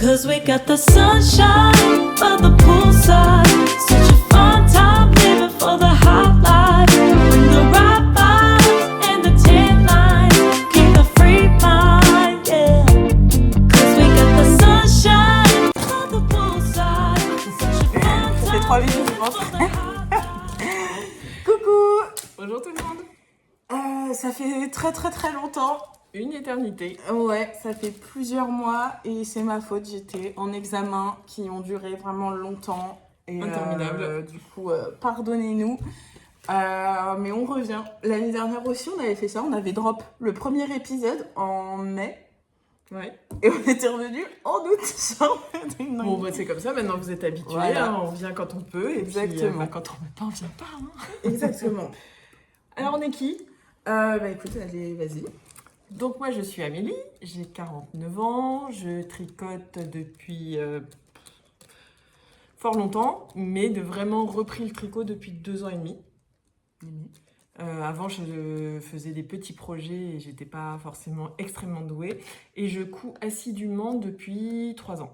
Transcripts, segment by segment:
'Cause we got the sunshine by the poolside. Such a fun time living for the hot life. Bring the right vibes and the tan lines. Keep a free mind, yeah. 'Cause we got the sunshine by the poolside. Such a fun Ça fait 3 minutes, je pense. Coucou. Bonjour tout le monde. Ça fait très longtemps. Une éternité. Ouais, ça fait plusieurs mois et c'est ma faute. J'étais en examen qui ont duré vraiment longtemps. Et, Interminable. Du coup, pardonnez-nous. Mais on revient. L'année dernière aussi, on avait fait ça. On avait drop le premier épisode en mai. Ouais. Et on était revenu en août. Bon, bah, c'est comme ça, maintenant vous êtes habitués. Voilà. Hein, on vient quand on peut. Et Exactement. puis, quand on veut pas, on vient pas. Hein. Exactement. Alors, on est qui? Bah écoute, allez, vas-y. Donc, moi, je suis Amélie. J'ai 49 ans. Je tricote depuis fort longtemps. Mais de vraiment repris le tricot depuis 2 ans et demi. Avant, je faisais des petits projets et j'étais pas forcément extrêmement douée. Et je couds assidûment depuis 3 ans.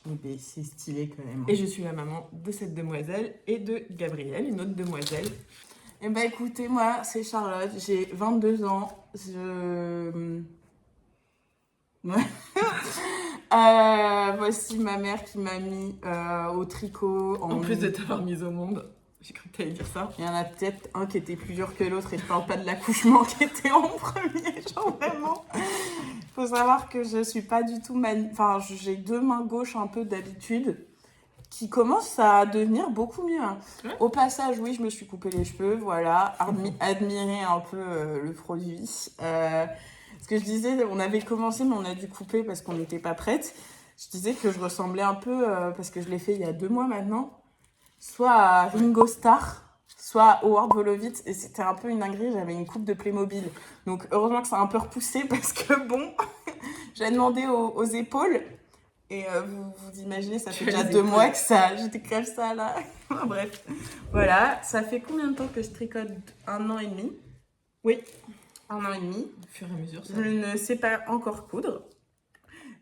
Mais c'est stylé quand même. Et je suis la maman de cette demoiselle et de Gabrielle, une autre demoiselle. Eh ben écoutez, moi c'est Charlotte, j'ai 22 ans, voici ma mère qui m'a mis au tricot. En plus de t'avoir mise au monde, j'ai cru que t'allais dire ça. Il y en a peut-être un qui était plus dur que l'autre et je parle pas de l'accouchement qui était en premier, genre vraiment. Faut savoir que je suis pas du tout enfin j'ai 2 mains gauches un peu d'habitude qui commencent à devenir beaucoup mieux. Hein. Ouais. Au passage, oui, je me suis coupé les cheveux, voilà, admirer un peu le produit. Ce que je disais, on avait commencé, mais on a dû couper parce qu'on n'était pas prête. Je disais que je ressemblais un peu, parce que je l'ai fait il y a 2 mois maintenant, soit à Ringo Starr, soit à Howard Wolowitz, et c'était un peu une dinguerie, j'avais une coupe de Playmobil. Donc heureusement que ça a un peu repoussé, parce que bon, j'ai demandé aux épaules. Et vous imaginez, ça fait déjà 2 mois que ça, j'étais comme ça là. Bref, voilà. Ça fait combien de temps que je tricote? 1 an et demi. Oui, 1 an et demi. Au fur et à mesure, ça. Je ne sais pas encore coudre.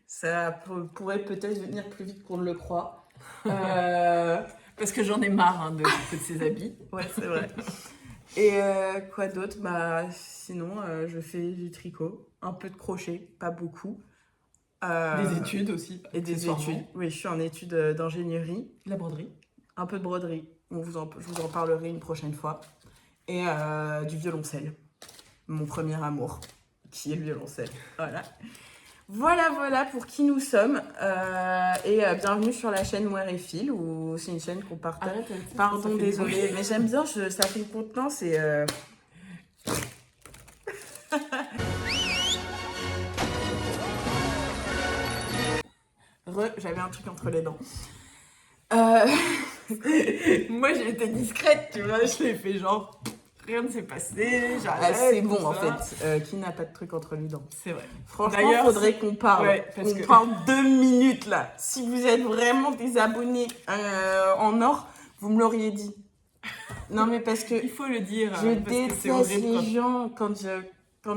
Ça pourrait peut-être venir plus vite qu'on ne le croit. Parce que j'en ai marre hein, de ces habits. Ouais, c'est vrai. Et quoi d'autre? Bah, sinon, je fais du tricot, un peu de crochet, pas beaucoup. Des études aussi. Et des études. Oui, je suis en études d'ingénierie. La broderie. Un peu de broderie. Je vous en parlerai une prochaine fois. Et du violoncelle. Mon premier amour, qui est le violoncelle. Voilà pour qui nous sommes. Et bienvenue sur la chaîne Moire et Fil, où c'est une chaîne qu'on partage. Arrête, Pardon, désolée. Mais j'aime bien, ça fait une contenance et... J'avais un truc entre les dents. Moi, j'ai été discrète, tu vois. Je l'ai fait genre, rien ne s'est passé. C'est bon, en fait. Qui n'a pas de truc entre les dents? C'est vrai. Franchement, D'ailleurs, il faudrait qu'on parle. Ouais, parce que... parle 2 minutes, là. Si vous êtes vraiment des abonnés en or, vous me l'auriez dit. Non, mais parce que... Il faut le dire. Je parce que c'est déteste horrible les gens. Quand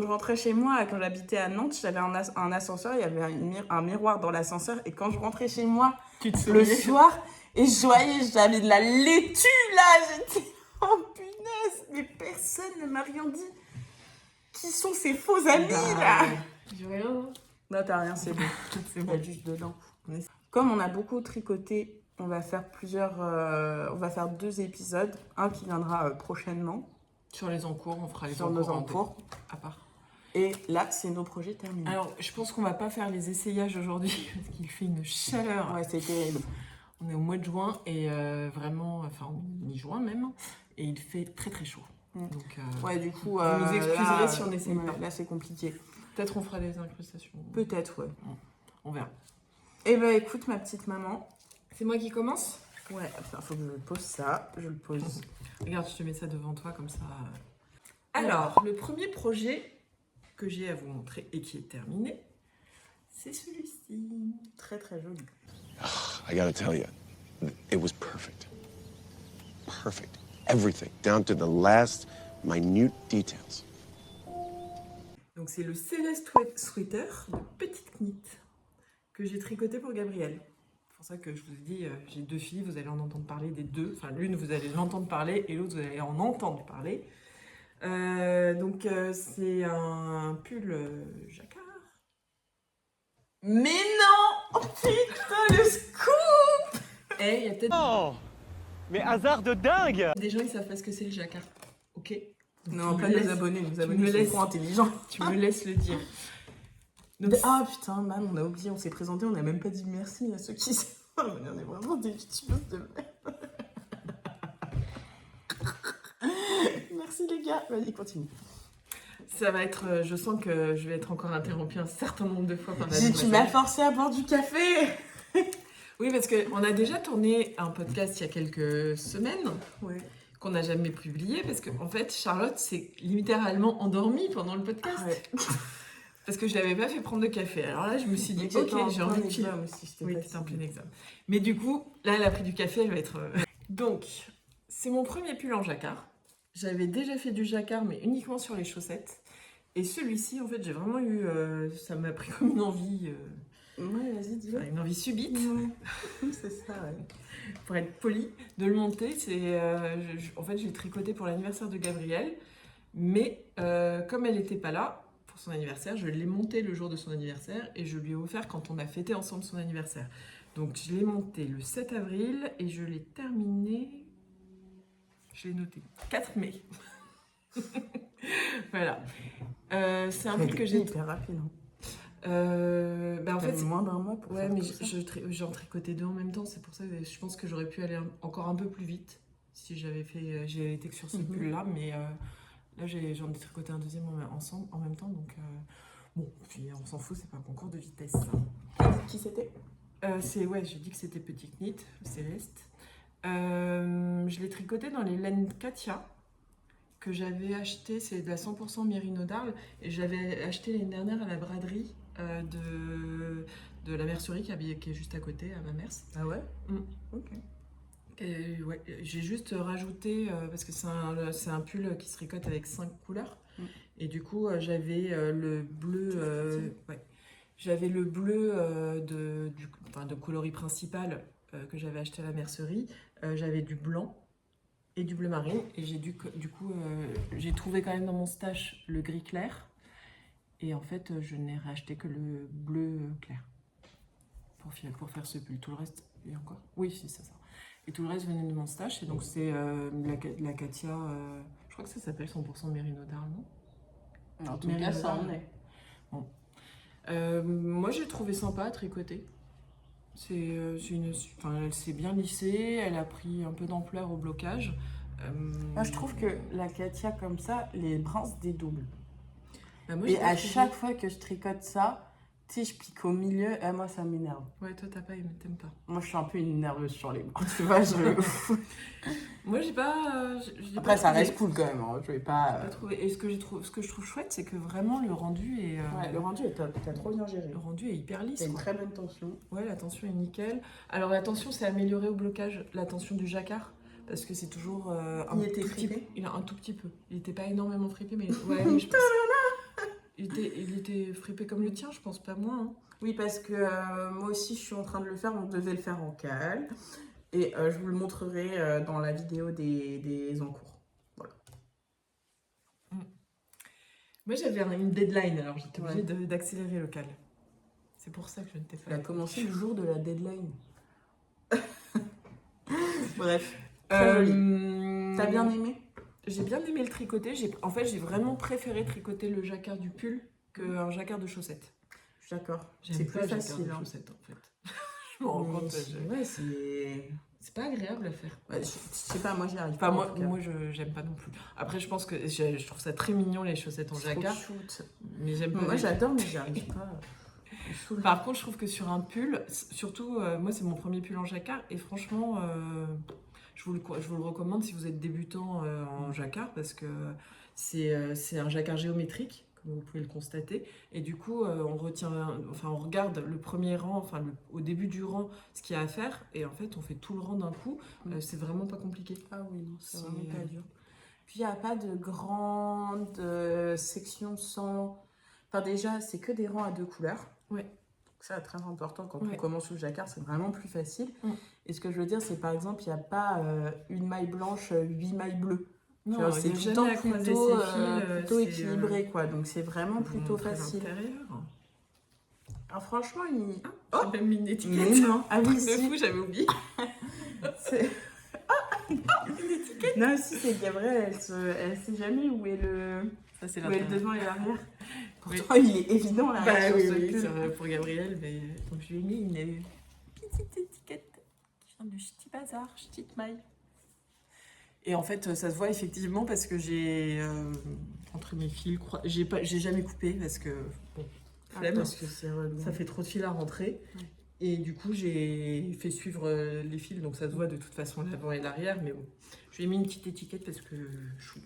je rentrais chez moi, quand j'habitais à Nantes, j'avais un ascenseur, il y avait un miroir dans l'ascenseur. Et quand je rentrais chez moi, Tu te le souviens soir, et je voyais, j'avais de la laitue, là. J'étais en punaise. Mais personne ne m'a rien dit. Qui sont ces faux amis, là? J'ai rien. Non, t'as rien, c'est bon. C'est Il y bon. a juste dedans. Comme on a beaucoup tricoté, on va faire on va faire 2 épisodes. Un qui viendra prochainement. Sur les encours, on fera les Sur encours. nos encours. À part. Et là, c'est nos projets terminés. Alors, je pense qu'on va pas faire les essayages aujourd'hui parce qu'il fait une chaleur. Ouais, c'est terrible. On est au mois de juin et vraiment, enfin mi-juin même, et il fait très chaud. Donc, Ouais, du coup, vous nous excuserez là, si on essaye pas. Là, c'est compliqué. Peut-être on fera des incrustations. Peut-être, ouais. On verra. Eh ben, écoute, ma petite maman. C'est moi qui commence? Ouais, enfin, faut que je pose ça. Je le pose. Regarde, je te mets ça devant toi comme ça. Alors, le premier projet que j'ai à vous montrer et qui est terminé, c'est celui-ci. Très, très joli. I gotta tell you, it was perfect. Perfect. Everything, down to the last minute details. Donc c'est le Céleste Sweater de Petite Knit que j'ai tricoté pour Gabrielle. C'est pour ça que je vous ai dit, j'ai 2 filles, vous allez en entendre parler des 2. Enfin, l'une, vous allez l'entendre parler et l'autre, vous allez en entendre parler. C'est un pull jacquard. Mais non! Oh putain, le scoop! Et il y a peut-être Oh, mais hasard de dingue! des gens, ils savent pas ce que c'est le jacquard. Ok? Donc, Non, tu pas me nos laisses- abonnés. Nos me abonnés laisses- sont trop intelligents. Tu me laisses le dire. Donc, Ah putain, man, on a oublié, on s'est présenté, on n'a même pas dit merci à ceux qui savent. On est vraiment des youtubeuses de merde. Merci les gars. Vas-y, continue. ça va être, je sens que je vais être encore interrompue un certain nombre de fois par la Tu demoiselle. m'as forcé à boire du café. Oui, parce qu'on a déjà tourné un podcast il y a quelques semaines Ouais. qu'on n'a jamais publié parce qu'en fait, Charlotte s'est littéralement endormie pendant le podcast. Ah ouais. Parce que je l'avais pas fait prendre de café. Alors là, je me suis dit, ok, j'ai envie de filer. Oui, t'étais en plein examen. Mais du coup, là, elle a pris du café, elle va être... Donc, c'est mon premier pull en jacquard. J'avais déjà fait du jacquard, mais uniquement sur les chaussettes. Et celui-ci, en fait, j'ai vraiment eu... ça m'a pris comme une envie... Ouais, vas-y, dis-le. une envie subite, Ouais. C'est ça, ouais. pour être poli, de le monter. En fait, j'ai tricoté pour l'anniversaire de Gabrielle. Mais comme elle n'était pas là pour son anniversaire, je l'ai monté le jour de son anniversaire et je lui ai offert quand on a fêté ensemble son anniversaire. Donc je l'ai monté le 7 avril et je l'ai terminé, je l'ai noté, 4 mai. Voilà. C'est un pull que j'ai... hyper rapide. Hein. En fait, moins d'un mois pour ouais, faire mais tout ça. j'en tricotais 2 en même temps, c'est pour ça que je pense que j'aurais pu aller encore un peu plus vite si j'avais fait, j'ai été que sur ce pull-là, mais là j'en ai tricoté un deuxième ensemble en même temps, donc bon, puis on s'en fout, c'est pas un concours de vitesse. Qui c'était? Ouais, j'ai dit que c'était Petit Knit, Céleste. Je l'ai tricoté dans les laines Katia que j'avais acheté, c'est de la 100% Mérino d'Arles, et j'avais acheté l'année dernière à la braderie de la mercerie qui est juste à côté, à Mamers. Ah ouais? Ok. Et ouais, j'ai juste rajouté, parce que c'est un pull qui se tricote avec 5 couleurs, et du coup j'avais le bleu, j'avais le bleu de coloris principal que j'avais acheté à la mercerie, j'avais du blanc et du bleu marine, et j'ai trouvé quand même dans mon stash le gris clair, et en fait je n'ai racheté que le bleu clair pour faire ce pull. Tout le reste, et encore, oui, c'est ça. Et tout le reste venait de mon stash, et donc c'est la Katia, je crois que ça s'appelle 100% Mérino d'Arles, non? En tout Mérino cas, ça en d'Arles. est. Moi j'ai trouvé sympa à tricoter. Elle s'est bien lissée, elle a pris un peu d'ampleur au blocage. Moi, je trouve que la Katia, comme ça, les brins se dédoublent. Moi, Et j'ai à trouvé- chaque fois que je tricote ça, tu sais, je pique au milieu, et moi, ça m'énerve. Ouais, toi t'as pas aimé, t'aimes pas. Moi, je suis un peu une nerveuse sur les bras, tu vois. Moi j'ai pas. j'ai Après, pas ça trouvé. reste cool quand même. Hein. Je vais pas. J'ai pas trouvé. Et ce que je trouve chouette, c'est que vraiment le rendu est. Ouais, le rendu est top. T'as trop bien géré. Le rendu est hyper lisse. T'as une quoi. très bonne tension. Ouais, la tension est nickel. Alors la tension s'est améliorée au blocage, la tension du jacquard, parce que c'est toujours Il était tout petit fripé peu. Il a un tout petit peu. Il était pas énormément fripé, mais ouais, mais je pense. Il était fripé comme le tien, je pense pas moins. Hein. Oui, parce que moi aussi, je suis en train de le faire. On devait le faire en cale. Et je vous le montrerai dans la vidéo des encours. Voilà. Moi j'avais une deadline, alors j'étais Ouais. obligée d'accélérer le cal. C'est pour ça que je ne t'ai pas. Elle a commencé le jour de la deadline. Bref. Très T'as bien aimé? J'ai bien aimé le tricoter. En fait, j'ai vraiment préféré tricoter le jacquard du pull qu'un jacquard de chaussettes. Je suis d'accord. J'aime C'est pas plus le jacquard facile. de Hein. chaussettes, en fait. Je me rends compte. Ouais, c'est. C'est pas agréable à faire. Ouais, je sais pas, moi j'y arrive Enfin, pas. en tout cas. moi j'aime pas non plus. Après, je pense que je trouve ça très mignon, les chaussettes en C'est trop jacquard. shoot. Mais j'aime pas. Moi j'adore, mais j'y arrive pas. Je suis saoule. Par contre, je trouve que sur un pull, surtout, moi c'est mon premier pull en jacquard, et franchement, je vous le recommande si vous êtes débutant en jacquard, parce que c'est un jacquard géométrique, comme vous pouvez le constater, et du coup, on regarde le premier rang, au début du rang, ce qu'il y a à faire, et en fait, on fait tout le rang d'un coup. C'est vraiment pas compliqué. Ah oui, non, c'est C'est- vraiment pas dur. Puis il n'y a pas de grande section sans. Enfin, déjà, c'est que des rangs à 2 couleurs. Ouais. Ça, très important quand Ouais. on commence le jacquard, c'est vraiment plus facile. Mm. Et ce que je veux dire, c'est par exemple, il n'y a pas une maille blanche, 8 mailles bleues. Tu vois, Non, c'est il tout n'y le a temps jamais à croiser plutôt, ses fils. plutôt c'est, équilibré, quoi. Donc c'est vraiment faut vous plutôt montrer facile. l'intérieur. Alors franchement, il... J'ai même mis une étiquette. Mais non, ah oui, De si. fou, j'avais oublié. C'est- Non, si, c'est Gabrielle, elle sait jamais où est le, Ça, c'est où est le l'intérieur. devant et l'arrière. Oui. Pourtant, il est évident là. Bah sur oui, ce oui, pull. c'est pour Gabriel. Mais... Donc je lui ai mis une petite étiquette qui vient de Ch'ti Bazar, Ch'ti Maille. Et en fait, ça se voit effectivement parce que j'ai entre mes fils, j'ai jamais coupé parce que bon, Ah, flemme, parce que c'est relou. ça fait trop de fils à rentrer. Ouais. Et du coup, j'ai fait suivre les fils, donc ça se voit de toute façon l'avant et l'arrière. Mais bon, je lui ai mis une petite étiquette parce que chou.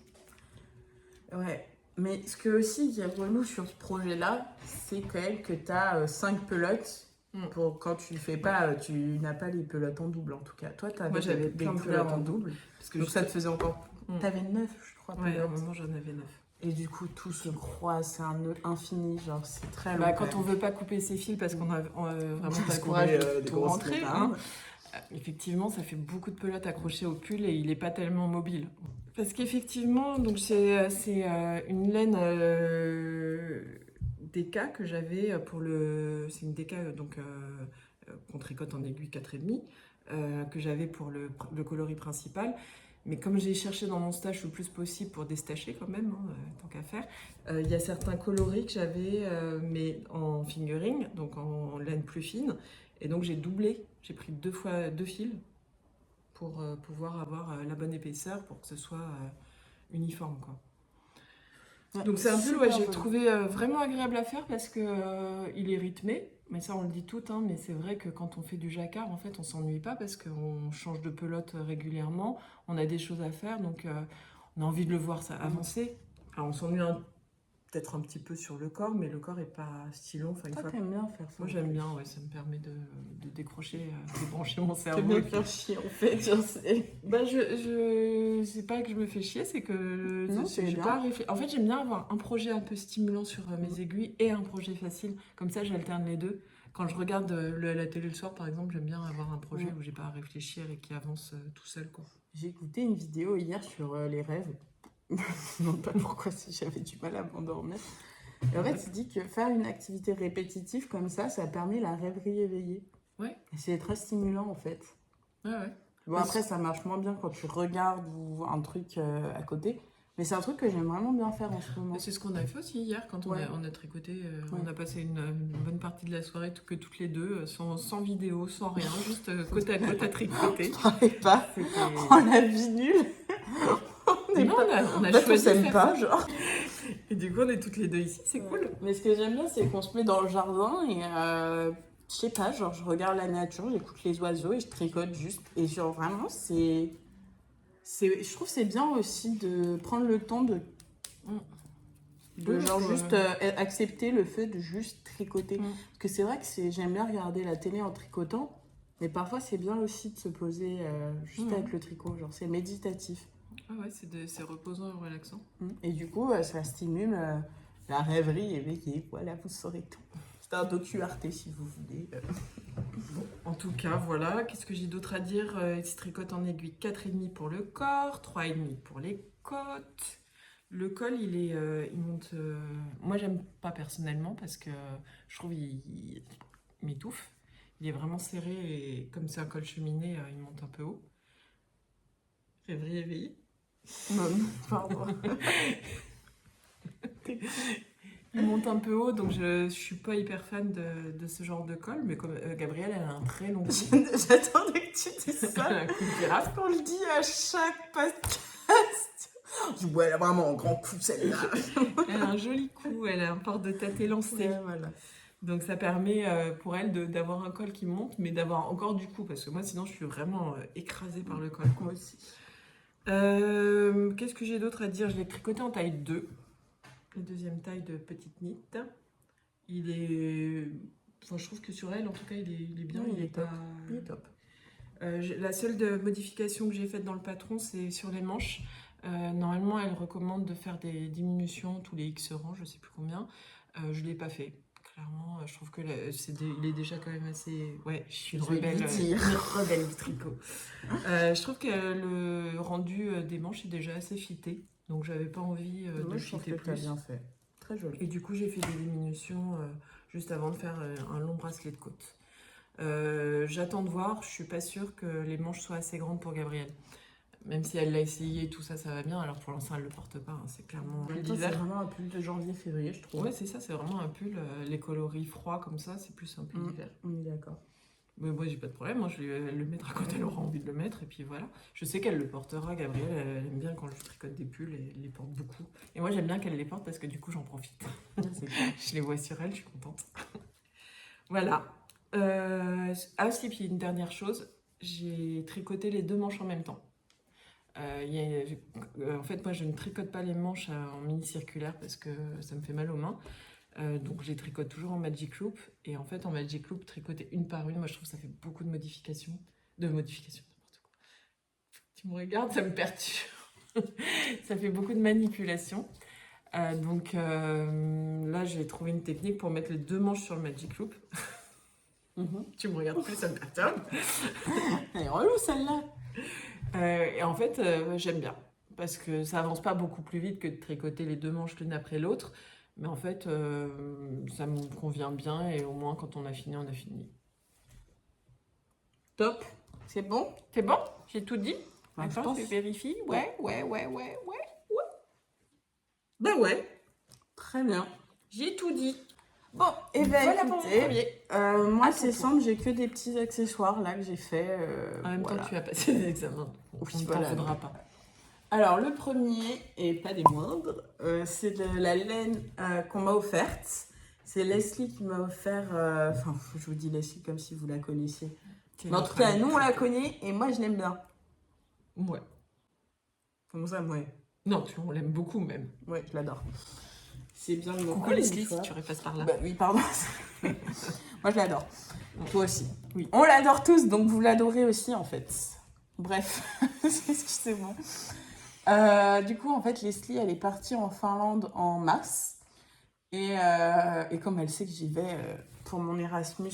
Ouais. Mais ce que aussi il y a relou sur ce projet-là, c'est quand même que tu as 5 pelotes. Mm. Pour quand tu fais pas, tu n'as pas les pelotes en double en tout cas. Toi, tu avais Moi, j'avais des plein de couleurs pelotes en en double. Parce que Donc ça te faisait encore. Mm. T'avais 9, je crois, Ouais, à un pelotes. moment, j'en avais 9. Et du coup, tout se croise, c'est un nœud infini, genre c'est très long. Bah, quand on veut pas couper ses fils parce qu'on a vraiment Parce pas le qu'on courage est, de des tout grosses rentrer, motardes. effectivement, ça fait beaucoup de pelotes accrochées au pull et il n'est pas tellement mobile. Parce qu'effectivement, donc c'est une laine DK que j'avais pour le... C'est une DK donc, qu'on tricote en aiguille 4,5 que j'avais pour le coloris principal. Mais comme j'ai cherché dans mon stash le plus possible pour déstacher quand même, hein, tant qu'à faire, il y a certains coloris que j'avais, mais en fingering, donc en laine plus fine. Et donc j'ai doublé, j'ai pris 2 fois 2 fils pour pouvoir avoir la bonne épaisseur pour que ce soit uniforme, quoi. Ouais, Donc c'est un pull, super ouais, j'ai joli. trouvé vraiment agréable à faire parce que il est rythmé. Mais ça, on le dit tout, hein, mais c'est vrai que quand on fait du jacquard, en fait, on s'ennuie pas parce qu'on change de pelote régulièrement, on a des choses à faire, donc on a envie de le voir ça avancer. Alors, on s'ennuie peut-être un petit peu sur le corps, mais le corps est pas si long. Enfin, une Toi, fois... t'aimes bien faire ça. Moi, j'aime bien, ouais, ça me permet de décrocher, débrancher mon T'aimes cerveau. bien et puis- faire chier en fait, je sais. Bah, c'est pas que je me fais chier, c'est que Non, c'est j'ai bien. pas en fait, j'aime bien avoir un projet un peu stimulant sur mes aiguilles et un projet facile. Comme ça, j'alterne les deux. Quand je regarde la télé le soir, par exemple, j'aime bien avoir un projet où j'ai pas à réfléchir et qui avance tout seul, quoi. J'ai écouté une vidéo hier sur les rêves. Je me demande pas pourquoi si j'avais du mal à m'endormir. Et en fait, il dit que faire une activité répétitive comme ça permet la rêverie éveillée. Ouais. Et c'est très stimulant en fait. Ouais, ouais. Bon, après, ça marche moins bien quand tu regardes ou un truc à côté. Mais c'est un truc que j'aime vraiment bien faire en ce moment. C'est ce qu'on a fait aussi hier quand Ouais. on a tricoté. Ouais. On a passé une bonne partie de la soirée toutes les deux, sans vidéo, sans rien, juste côte à côte à tricoter. Je travaille pas. C'était- Oh la vie nulle. On est Non, pas... on a En fait, on choisi de s'aime faire pas, ça. genre. Et du coup, on est toutes les deux ici, c'est cool. Mais ce que j'aime bien, c'est qu'on se met dans le jardin et je sais pas, genre je regarde la nature, j'écoute les oiseaux et je tricote juste. Et genre vraiment, je trouve que c'est bien aussi de prendre le temps de Oui, genre faut, juste accepter le fait de juste tricoter. Parce que c'est vrai que j'aime bien regarder la télé en tricotant, mais parfois c'est bien aussi de se poser juste avec le tricot, genre c'est méditatif. Ah ouais, c'est reposant et relaxant. Et du coup, ça stimule la rêverie éveillée. Voilà, vous saurez tout. C'est un docu Arte si vous voulez. En tout cas, voilà. Qu'est-ce que j'ai d'autre à dire? Il se tricote en aiguille 4,5 pour le corps, 3,5 pour les côtes. Le col, il monte... Moi, j'aime pas personnellement parce que je trouve il m'étouffe. Il est vraiment serré et comme c'est un col cheminé, il monte un peu haut. Rêverie éveillée. Non, pardon. Il monte un peu haut, donc je suis pas hyper fan de ce genre de col, mais comme Gabrielle, elle a un très long cou. J'attendais que tu dises Elle ça. a un cou de girafe. On le dit à chaque podcast. Je dis, ouais, elle a vraiment un grand coup, celle-là. Elle a un joli cou, elle a un port de tête élancé. Ouais, voilà. Donc ça permet pour elle d'avoir un col qui monte, mais d'avoir encore du cou, parce que moi sinon je suis vraiment écrasée par le col. Moi aussi. Qu'est-ce que j'ai d'autre à dire? Je l'ai tricoté en taille 2, la deuxième taille de petite knit. Il est... Enfin, je trouve que sur elle, en tout cas, il est bien. Ouais, il est top. pas... Il est top. La seule modification que j'ai faite dans le patron, c'est sur les manches. Normalement, elle recommande de faire des diminutions tous les X rangs, je sais plus combien. Je ne l'ai pas fait. Clairement, je trouve que il est déjà quand même assez... Ouais, je suis une Je vais lui rebelle, dire. une rebelle du tricot. Je trouve que le rendu des manches est déjà assez fité, donc j'avais pas envie de Moi, je trouve fitter que t'as plus. bien fait. Très joli. Et du coup, j'ai fait des diminutions juste avant de faire un long bracelet de côte. J'attends de voir, je suis pas sûre que les manches soient assez grandes pour Gabrielle. Même si elle l'a essayé et tout ça, ça va bien. Alors pour l'instant, elle le porte pas, hein, c'est clairement En pull même temps, c'est d'hiver. vraiment un pull de janvier-février, je trouve. Ouais, c'est ça, c'est vraiment un pull. Les coloris froids comme ça, c'est plus un pull d'hiver. On est d'accord. Mais moi, j'ai pas de problème, hein, elle le mettra quand elle aura envie de le mettre, et puis voilà. Je sais qu'elle le portera, Gabrielle, elle aime bien quand je tricote des pulls, et elle les porte beaucoup. Et moi, j'aime bien qu'elle les porte parce que du coup, j'en profite. C'est clair. Je les vois sur elle, je suis contente. Voilà. Ah aussi, puis une dernière chose, j'ai tricoté les 2 manches en même temps. En fait, moi, je ne tricote pas les manches en mini circulaire parce que ça me fait mal aux mains. Donc, je les tricote toujours en Magic Loop. Et en fait, en Magic Loop, tricoter une par une, moi, je trouve que ça fait beaucoup de modifications. N'importe quoi. Tu me regardes, ça me perturbe. Ça fait beaucoup de manipulations. Donc, là, j'ai trouvé une technique pour mettre les 2 manches sur le Magic Loop. Tu me regardes plus, ça me perturbe. Elle est relou, celle-là. Et en fait, j'aime bien. Parce que ça avance pas beaucoup plus vite que de tricoter les 2 manches l'une après l'autre. Mais en fait, ça me convient bien. Et au moins, quand on a fini, on a fini. Top. C'est bon? C'est bon? J'ai tout dit? Ouais, je Attends, pense. je vérifie. Ouais. Ben ouais, Très bien. j'ai tout dit. Bon, et ben Voilà pour mon écoutez, premier. moi À ton c'est tour. simple, j'ai que des petits accessoires là que j'ai fait. En même voilà. temps, tu as passé des examens. On Oui, ne t'en voilà. faudra pas. Alors le premier, et pas des moindres, c'est de la laine qu'on m'a offerte. C'est Leslie qui m'a offert, enfin je vous dis Leslie comme si vous la connaissiez. Mais en tout cas, nous on la connaît et moi je l'aime bien. Ouais. Comment ça, moi? Non, on l'aime beaucoup même. Ouais, je l'adore. C'est bien de me Coucou parler, Leslie, tu vois. si tu repasses par là. Bah oui, pardon. Moi, je l'adore. Toi aussi. Oui. On l'adore tous, donc vous l'adorez aussi, en fait. Bref, excusez-moi. Du coup, en fait, Leslie, elle est partie en Finlande en mars. Et comme elle sait que j'y vais pour mon Erasmus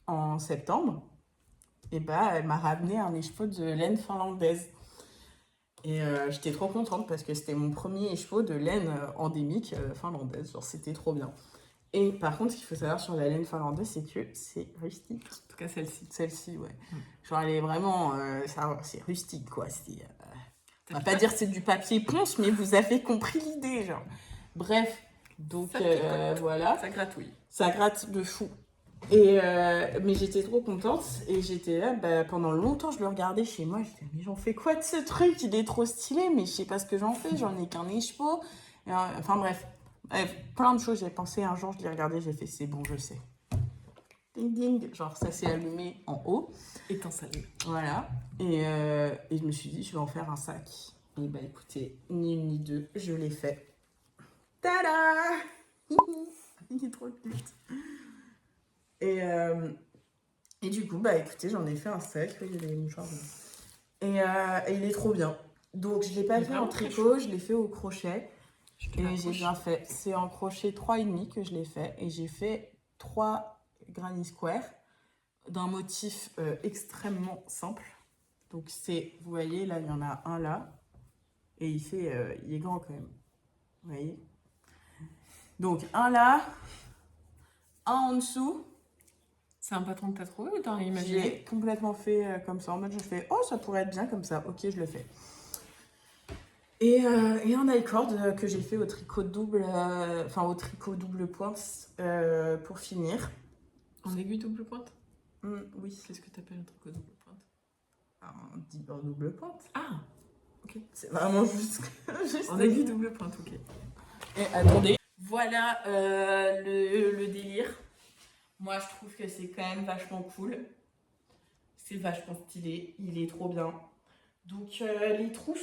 en septembre, et bah, elle m'a ramené un écheveau de laine finlandaise. Et j'étais trop contente parce que c'était mon premier écheveau de laine endémique finlandaise. Genre, c'était trop bien. Et par contre, ce qu'il faut savoir sur la laine finlandaise, c'est que c'est rustique. En tout cas, celle-ci. Celle-ci, ouais. Genre, elle est vraiment... c'est rustique, quoi. On va pas dire que c'est du papier ponce, mais vous avez compris l'idée, genre. Bref, donc Ça picote. voilà. Ça gratouille. Ça gratte de fou. Et mais j'étais trop contente et j'étais là, bah, pendant longtemps je le regardais chez moi, j'étais mais j'en fais quoi de ce truc, il est trop stylé, mais je sais pas ce que j'en fais, j'en ai qu'un écheveau. Enfin bref, plein de choses, j'ai pensé un jour, je l'ai regardé, j'ai fait c'est bon, je sais. Ding ding, genre ça s'est allumé en haut. Étincelé. Voilà, et je me suis dit je vais en faire un sac. Et bah écoutez, ni une ni deux, je l'ai fait. Tada. Il est trop cute. Et du coup, bah écoutez, j'en ai fait un sac, il y a des mouchoirs. Et il est trop bien. Donc je l'ai pas Il est fait en vraiment très tricot, je l'ai fait au crochet. Je te Et j'ai l'accroche. bien fait. C'est en crochet 3,5 que je l'ai fait. Et j'ai fait 3 granny square d'un motif extrêmement simple. Donc c'est, vous voyez, là il y en a un là. Et il est grand quand même. Vous voyez? Donc un là, un en dessous. C'est un patron que t'as trouvé ou t'as Je imaginé? l'ai complètement fait comme ça. En mode, je fais, oh, ça pourrait être bien comme ça. Ok, je le fais. Et un I-cord que j'ai fait au tricot double, au tricot double pointe pour finir. En aiguille double pointe? Oui, Qu'est-ce que t'appelles un tricot double pointe? en double pointe. Ah, C'est vraiment juste. en aiguille double pointe, ok. Et attendez. Voilà le délire. Moi, je trouve que c'est quand même vachement cool. C'est vachement stylé. Il est trop bien. Donc, les trous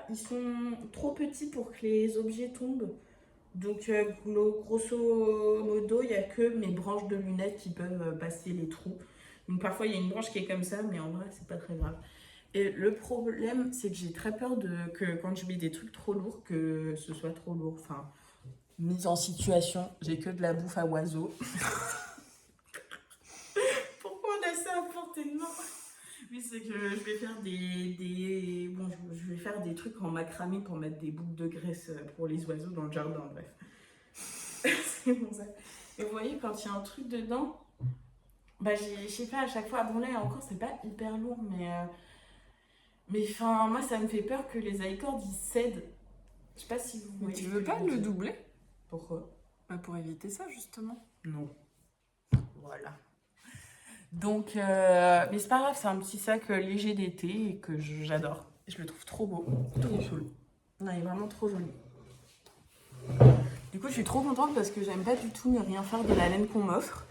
ils sont trop petits pour que les objets tombent. Donc, grosso modo, il n'y a que mes branches de lunettes qui peuvent passer les trous. Donc, parfois, il y a une branche qui est comme ça, mais en vrai, c'est pas très grave. Et le problème, c'est que j'ai très peur que quand je mets des trucs trop lourds, que ce soit trop lourd. Enfin, mise en situation, j'ai que de la bouffe à oiseaux. Pourquoi on a ça à portée de main? Oui, c'est que je vais faire bon, je vais faire des trucs en macramé pour mettre des boucles de graisse pour les oiseaux dans le jardin, bref. C'est bon ça. Et vous voyez, quand il y a un truc dedans, bah je sais pas, à chaque fois, bon là encore, c'est pas hyper lourd, mais enfin, moi ça me fait peur que les iCords ils cèdent. Je sais pas si vous Mais voyez. tu ce veux que pas je veux le dire. doubler? Pourquoi? Bah, pour éviter ça, justement. Non. Voilà. Donc, mais c'est pas grave, c'est un petit sac léger d'été et que j'adore. Je le trouve trop beau. Il est joli. Non, il est vraiment trop joli. Du coup, je suis trop contente parce que j'aime pas du tout ne rien faire de la laine qu'on m'offre.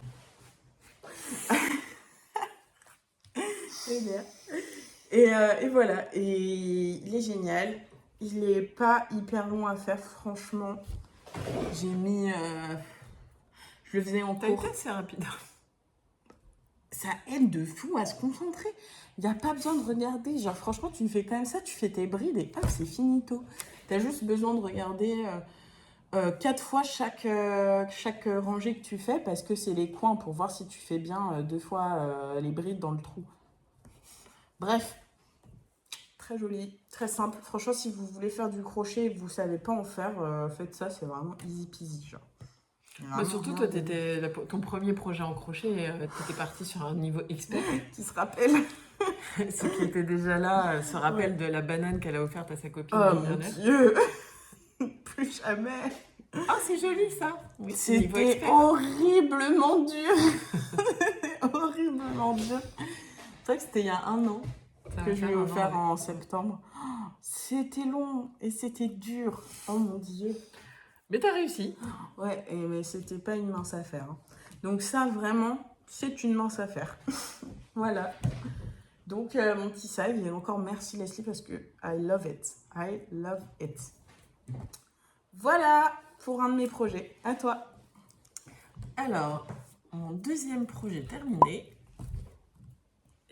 Et voilà. Et il est génial. Il est pas hyper long à faire, franchement. J'ai mis. Je le faisais en T'as cours. été assez rapide. Ça aide de fou à se concentrer. Il n'y a pas besoin de regarder. Genre, franchement, tu fais quand même ça, tu fais tes brides et hop, c'est finito. Tu as juste besoin de regarder 4 fois chaque rangée que tu fais parce que c'est les coins pour voir si tu fais bien 2 fois les brides dans le trou. Bref, très joli, très simple. Franchement, si vous voulez faire du crochet et que vous ne savez pas en faire, faites ça, c'est vraiment easy peasy. Genre. Bah, surtout, toi, ton premier projet en crochet, t'étais parti sur un niveau expert. Tu te rappelles? Ceux qui étaient déjà là se rappellent de la banane qu'elle a offerte à sa copine Oh l'année mon dernière. Dieu. Plus jamais. Ah, c'est joli ça. Oui, c'est niveau C'était expert. horriblement dur. Horriblement dur. C'est vrai que c'était il y a 1 an Ça que va je faire l'ai 1 an, offert ouais. en septembre. Oh, c'était long et c'était dur. Oh mon Dieu. Mais t'as réussi. Ouais, mais c'était pas une mince affaire. Hein. Donc ça, vraiment, c'est une mince affaire. Voilà. Donc mon petit save, et encore merci Leslie parce que I love it. I love it. Voilà pour un de mes projets. À toi. Alors, mon deuxième projet terminé.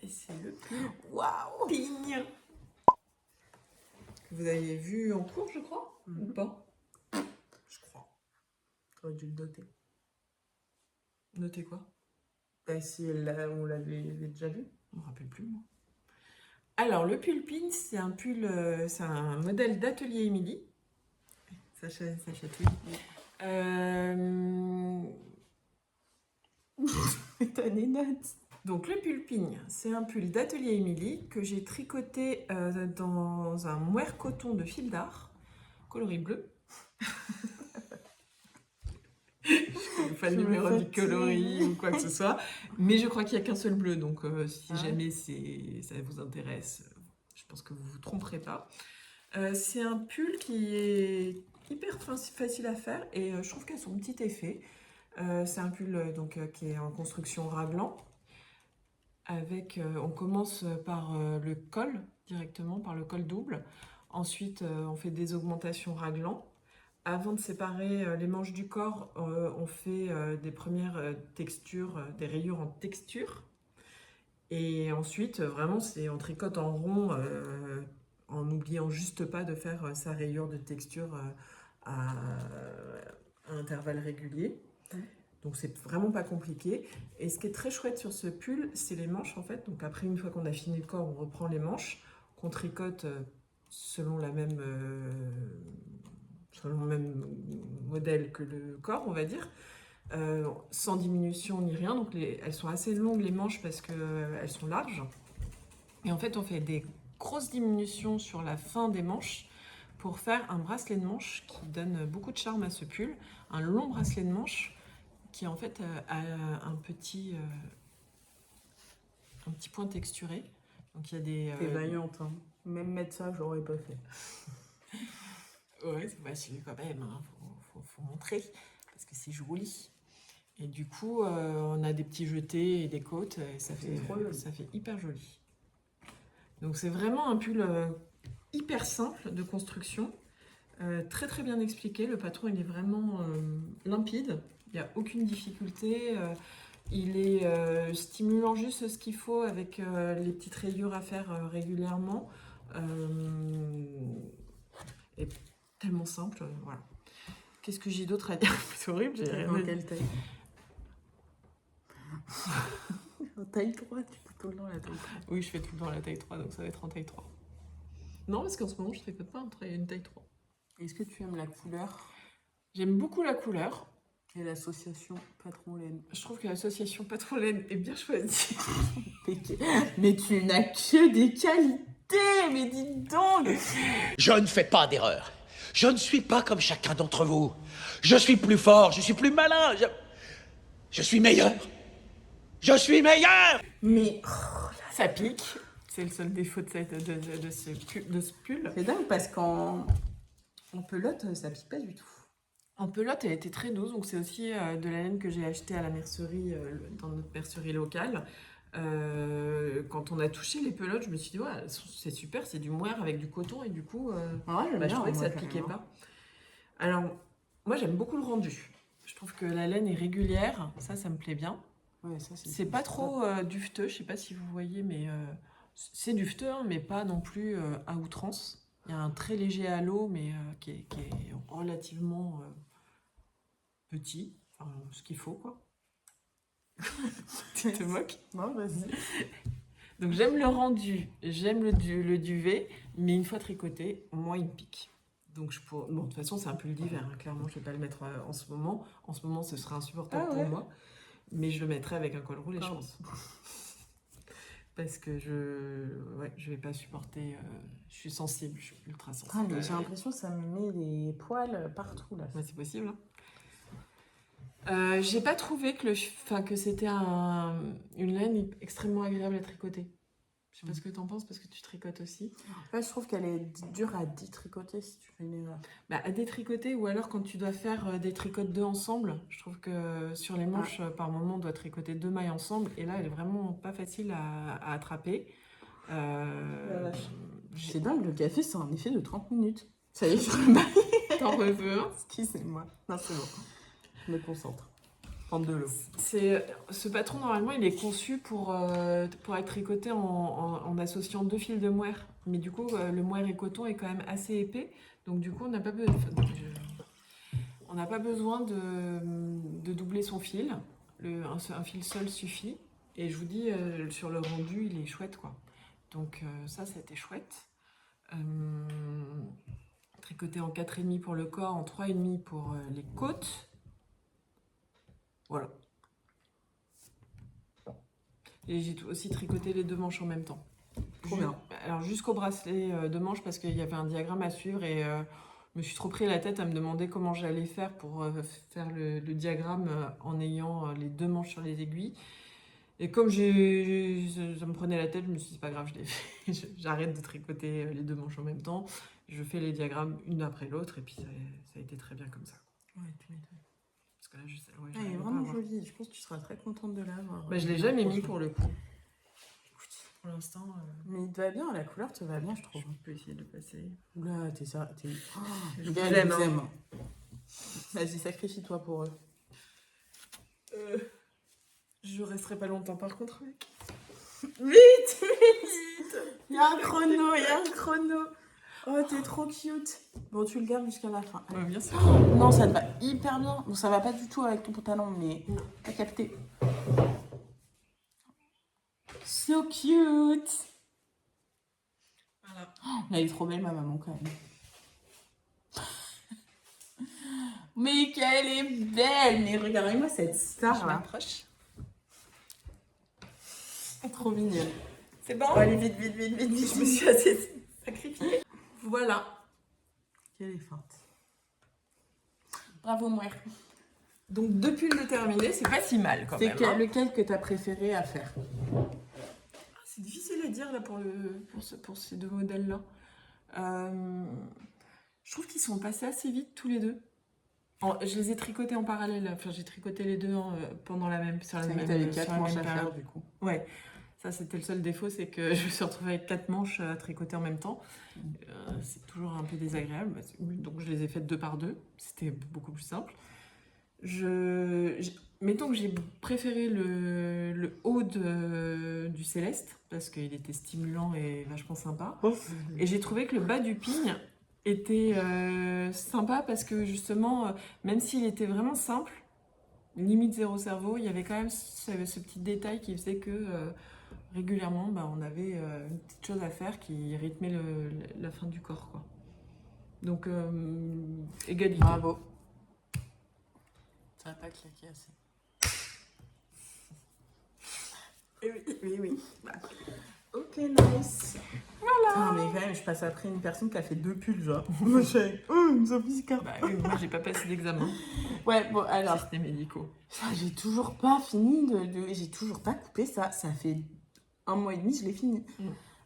Et c'est le Waouh. pigne. Que vous avez vu en cours, je crois, ou pas? Je crois. J'aurais dû le noter. Notez quoi? Bah, si on l'avait déjà vu. Je me rappelle plus, moi. Alors, le pull pin, c'est un pull, c'est un modèle d'Atelier Émilie. Ça chatouille. T'as des notes. Donc, le pull pin, c'est un pull d'Atelier Émilie que j'ai tricoté dans un mohair coton de fil d'art, coloris bleu. Je ne pas le Je me numéro du fatigue. coloris ou quoi que ce soit. Mais je crois qu'il n'y a qu'un seul bleu. Donc, si Ah. jamais ça vous intéresse, je pense que vous ne vous tromperez pas. C'est un pull qui est hyper facile à faire et je trouve qu'elle a son petit effet. C'est un pull qui est en construction raglan. On commence par le col directement, par le col double. Ensuite, on fait des augmentations raglan. Avant de séparer les manches du corps, on fait des premières textures, des rayures en texture. Et ensuite, vraiment, on tricote en rond, en n'oubliant juste pas de faire sa rayure de texture à intervalles réguliers. Donc, c'est vraiment pas compliqué. Et ce qui est très chouette sur ce pull, c'est les manches, en fait. Donc, après, une fois qu'on a fini le corps, on reprend les manches, qu'on tricote selon le même modèle que le corps, on va dire, sans diminution ni rien. Donc elles sont assez longues les manches parce qu'elles sont larges. Et en fait, on fait des grosses diminutions sur la fin des manches pour faire un bracelet de manche qui donne beaucoup de charme à ce pull. Un long bracelet de manche qui en fait a un petit point texturé. Donc il y a des... T'es vaillante, hein. Même mettre ça, j'aurais pas fait. Ouais, c'est facile quand même, hein. Faut montrer, parce que c'est joli. Et du coup, on a des petits jetés et des côtes, et ça fait hyper joli. Donc c'est vraiment un pull hyper simple de construction, très très bien expliqué. Le patron, il est vraiment limpide, il n'y a aucune difficulté. Il est stimulant juste ce qu'il faut avec les petites rayures à faire régulièrement. Et tellement simple, voilà. Qu'est-ce que j'ai d'autre à dire? C'est horrible, j'ai rien Dans à dire. quelle taille? En taille 3, tu fais tout le temps la taille 3. Oui, je fais tout le temps la taille 3, donc ça va être en taille 3. Non, parce qu'en ce moment, je tricote pas entre une taille 3. Est-ce que tu aimes la couleur J'aime beaucoup la couleur. et l'association patron-laine? Je trouve que l'association patron-laine est bien choisie. Mais tu n'as que des qualités, mais dis donc! Je ne fais pas d'erreur. Je ne suis pas comme chacun d'entre vous. Je suis plus fort, je suis plus malin. Je suis meilleur. Je suis meilleur. Mais Ça pique. C'est le seul défaut de ce pull. c'est dingue parce qu'en pelote, ça pique pas du tout. En pelote, elle était très douce, donc c'est aussi de la laine que j'ai achetée à la mercerie, dans notre mercerie locale. Quand on a touché les pelotes, je me suis dit, ouais, c'est super, c'est du mohair avec du coton, et du coup, je trouvais que ça ne piquait pas. Alors, moi, j'aime beaucoup le rendu. Je trouve que la laine est régulière, ça me plaît bien. Ouais, ça, C'est pas trop duveteux, je sais pas si vous voyez, mais c'est duveteux, hein, mais pas non plus à outrance. Il y a un très léger halo, mais qui est relativement petit, enfin, ce qu'il faut, quoi. Tu te moques? Non, vas-y. Donc j'aime le rendu, j'aime le duvet, mais une fois tricoté, moi il me pique. Donc bon, de toute façon c'est un pull d'hiver, hein, clairement je vais pas le mettre en ce moment. En ce moment ce serait insupportable pour moi, mais je le mettrai avec un col roulé, je pense. Parce que je vais pas supporter, je suis sensible, je suis ultra sensible. Ah, mais j'ai l'impression que ça me met des poils partout là. Ouais, c'est possible. J'ai pas trouvé que c'était une laine extrêmement agréable à tricoter. Je sais pas ce que t'en penses parce que tu tricotes aussi. Ouais, je trouve qu'elle est dure à détricoter si tu fais une erreur. Bah, à détricoter ou alors quand tu dois faire des tricotes deux ensemble. Je trouve que sur les manches, par moment, on doit tricoter 2 mailles ensemble et là, elle est vraiment pas facile à attraper. C'est dingue, le café c'est un effet de 30 minutes. Ça y est, je remets. T'en veux un? Excusez-moi. Non, c'est bon. Je me concentre. Prendre de l'eau. Ce patron, normalement, il est conçu pour être tricoté en associant 2 fils de mohair. Mais du coup, le mohair et coton est quand même assez épais. Donc du coup, on n'a pas besoin de doubler son fil. Un fil seul suffit. Et je vous dis, sur le rendu, il est chouette, quoi. Donc ça a été chouette. Tricoté en 4,5 pour le corps, en 3,5 pour les côtes. Voilà. Et j'ai aussi tricoté les 2 manches en même temps. Trop bien. Alors jusqu'au bracelet de manches parce qu'il y avait un diagramme à suivre et je me suis trop pris la tête à me demander comment j'allais faire pour faire le diagramme en ayant les 2 manches sur les aiguilles. Et comme ça me prenait la tête, je me suis dit c'est pas grave, je l'ai fait. J'arrête de tricoter les 2 manches en même temps. Je fais les diagrammes une après l'autre et puis ça a été très bien comme ça. Ouais, tu m'étonnes. Parce que là, Elle est vraiment jolie. Je pense que tu seras très contente de l'avoir. Bah, je l'ai jamais mis pour le coup. Pour l'instant, Mais il te va bien, la couleur te va bien, je trouve. je peux essayer de le passer. Oula, t'es ça. Oh, Je les gars, vous ils aime, vous hein. aiment. Vas-y, sacrifie-toi pour eux. Je resterai pas longtemps par contre, mec. Vite. Il y a un chrono. Oh, t'es trop cute. Bon, tu le gardes jusqu'à la fin. Ouais, bien sûr. Non, ça te va hyper bien. Bon, ça va pas du tout avec ton pantalon, mais t'as capté. So cute. Voilà. Oh, elle est trop belle, ma maman, quand même. Mais qu'elle est belle. Mais regardez-moi cette star, Je là. m'approche. Trop mignonne. C'est bon? Oh, allez, vite. Je me suis assez sacrifiée. Voilà. Quelle est forte. Bravo, Mouer. Donc 2 pulls de terminés, c'est pas si mal quand même. C'est lequel que t'as préféré à faire? C'est difficile à dire là pour ces 2 modèles-là. Je trouve qu'ils sont passés assez vite tous les 2. Je les ai tricotés en parallèle. Enfin, j'ai tricoté les 2 pendant sur la même T'avais 4 sur la manches même à faire, période. du coup. Ouais. Ça, c'était le seul défaut, c'est que je me suis retrouvée avec 4 manches à tricoter en même temps. C'est toujours un peu désagréable. Donc, je les ai faites 2 par 2. C'était beaucoup plus simple. Mettons que j'ai préféré le haut du Céleste, parce qu'il était stimulant et vachement sympa. Et j'ai trouvé que le bas du Pigne était sympa parce que justement, même s'il était vraiment simple, limite zéro cerveau, il y avait quand même ce petit détail qui faisait que régulièrement, on avait une petite chose à faire qui rythmait la fin du corps, quoi. Donc, égalité. Bravo. Ça n'a pas claqué assez. Oui. Bah. Ok, nice. Voilà. Mais quand même, je passe après une personne qui a fait 2 pulls, genre. Moi, j'ai une Sophie Scarpa. Bah oui, moi, j'ai pas passé d'examen. Ouais, bon, alors. C'était médicaux. J'ai toujours pas fini j'ai toujours pas coupé ça. Ça fait 1 mois et demi, je l'ai fini.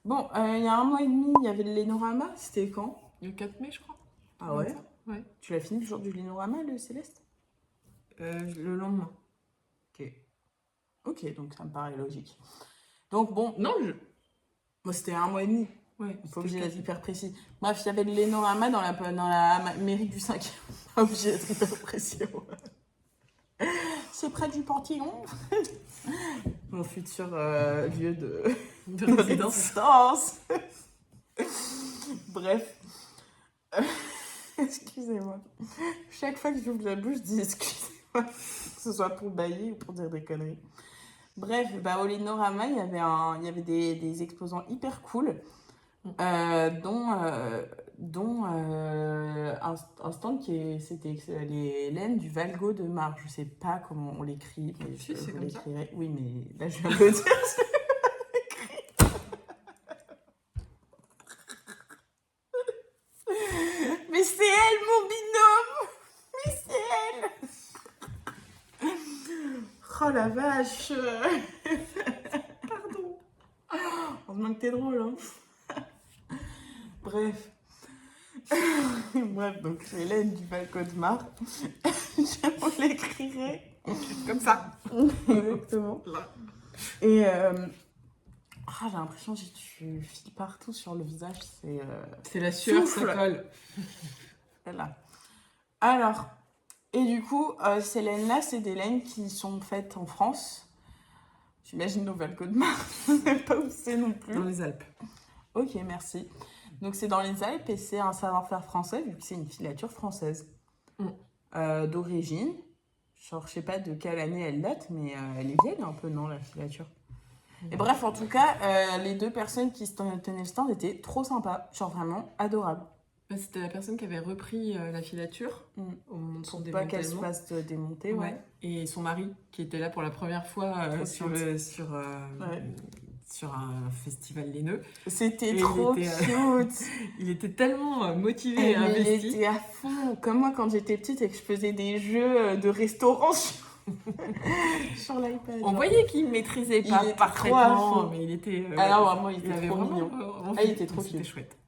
Bon, il y a 1 mois et demi, il y avait le Lénorama. C'était quand? Le 4 mai, je crois. Ah ouais? Ouais. Tu l'as fini le jour du Lénorama, le Céleste? Le lendemain. Ok, donc ça me paraît logique. Donc bon, Non, moi c'était 1 mois et demi. Ouais, Faut obligé d'être hyper précis. Bref, il y avait le Lénorama dans la mairie du 5e. Pas obligé d'être hyper précis. Ouais. C'est près du Panthéon. Mon futur lieu de résidence. Bref. Excusez-moi. Chaque fois que j'ouvre la bouche, je dis excusez-moi. Que ce soit pour bailler ou pour dire des conneries. Bref, au Lénorama, il y avait des exposants hyper cool. Dont un stand c'était les laines du Valgo de Mar. Je sais pas comment on l'écrit, mais Si, je c'est vous comme ça. l'écrirai. Oui, mais là je viens de le dire. Mais c'est elle, mon binôme. Mais c'est elle. Oh la vache. Pardon. Heureusement que t'es drôle, hein. Bref. Bref, donc c'est Hélène du Valco de Mar. Je vous l'écrirai. Comme ça. Exactement. Et j'ai l'impression que j'ai du fil partout sur le visage. C'est la sueur, ça Souffle. colle. Voilà. Alors, et du coup, ces laines-là, c'est des laines qui sont faites en France. J'imagine au Valco de Mar. Je ne sais pas où c'est non plus. Dans les Alpes. Ok, merci. Donc c'est dans les Alpes et c'est un savoir-faire français vu que c'est une filature française d'origine. Genre je sais pas de quelle année elle date, mais elle est vieille un peu, non, la filature. Et bref, en tout cas, les 2 personnes qui tenaient le stand étaient trop sympas, genre vraiment adorables. C'était la personne qui avait repris la filature au moment de son Pour pas qu'elle se démantèlement. fasse démonter, ouais. Ouais. Et son mari qui était là pour la première fois Trop sur un festival laineux. C'était Et trop il était, cute. Il était tellement motivé et Mais il investi. était à fond, comme moi quand j'étais petite et que je faisais des jeux de restaurant sur l'iPad. On voyait qu'il maîtrisait pas Il était parfaitement, trop à fond. mais il était. Alors moi il il était avait trop vraiment. mignon. Il était trop C'était cute. chouette.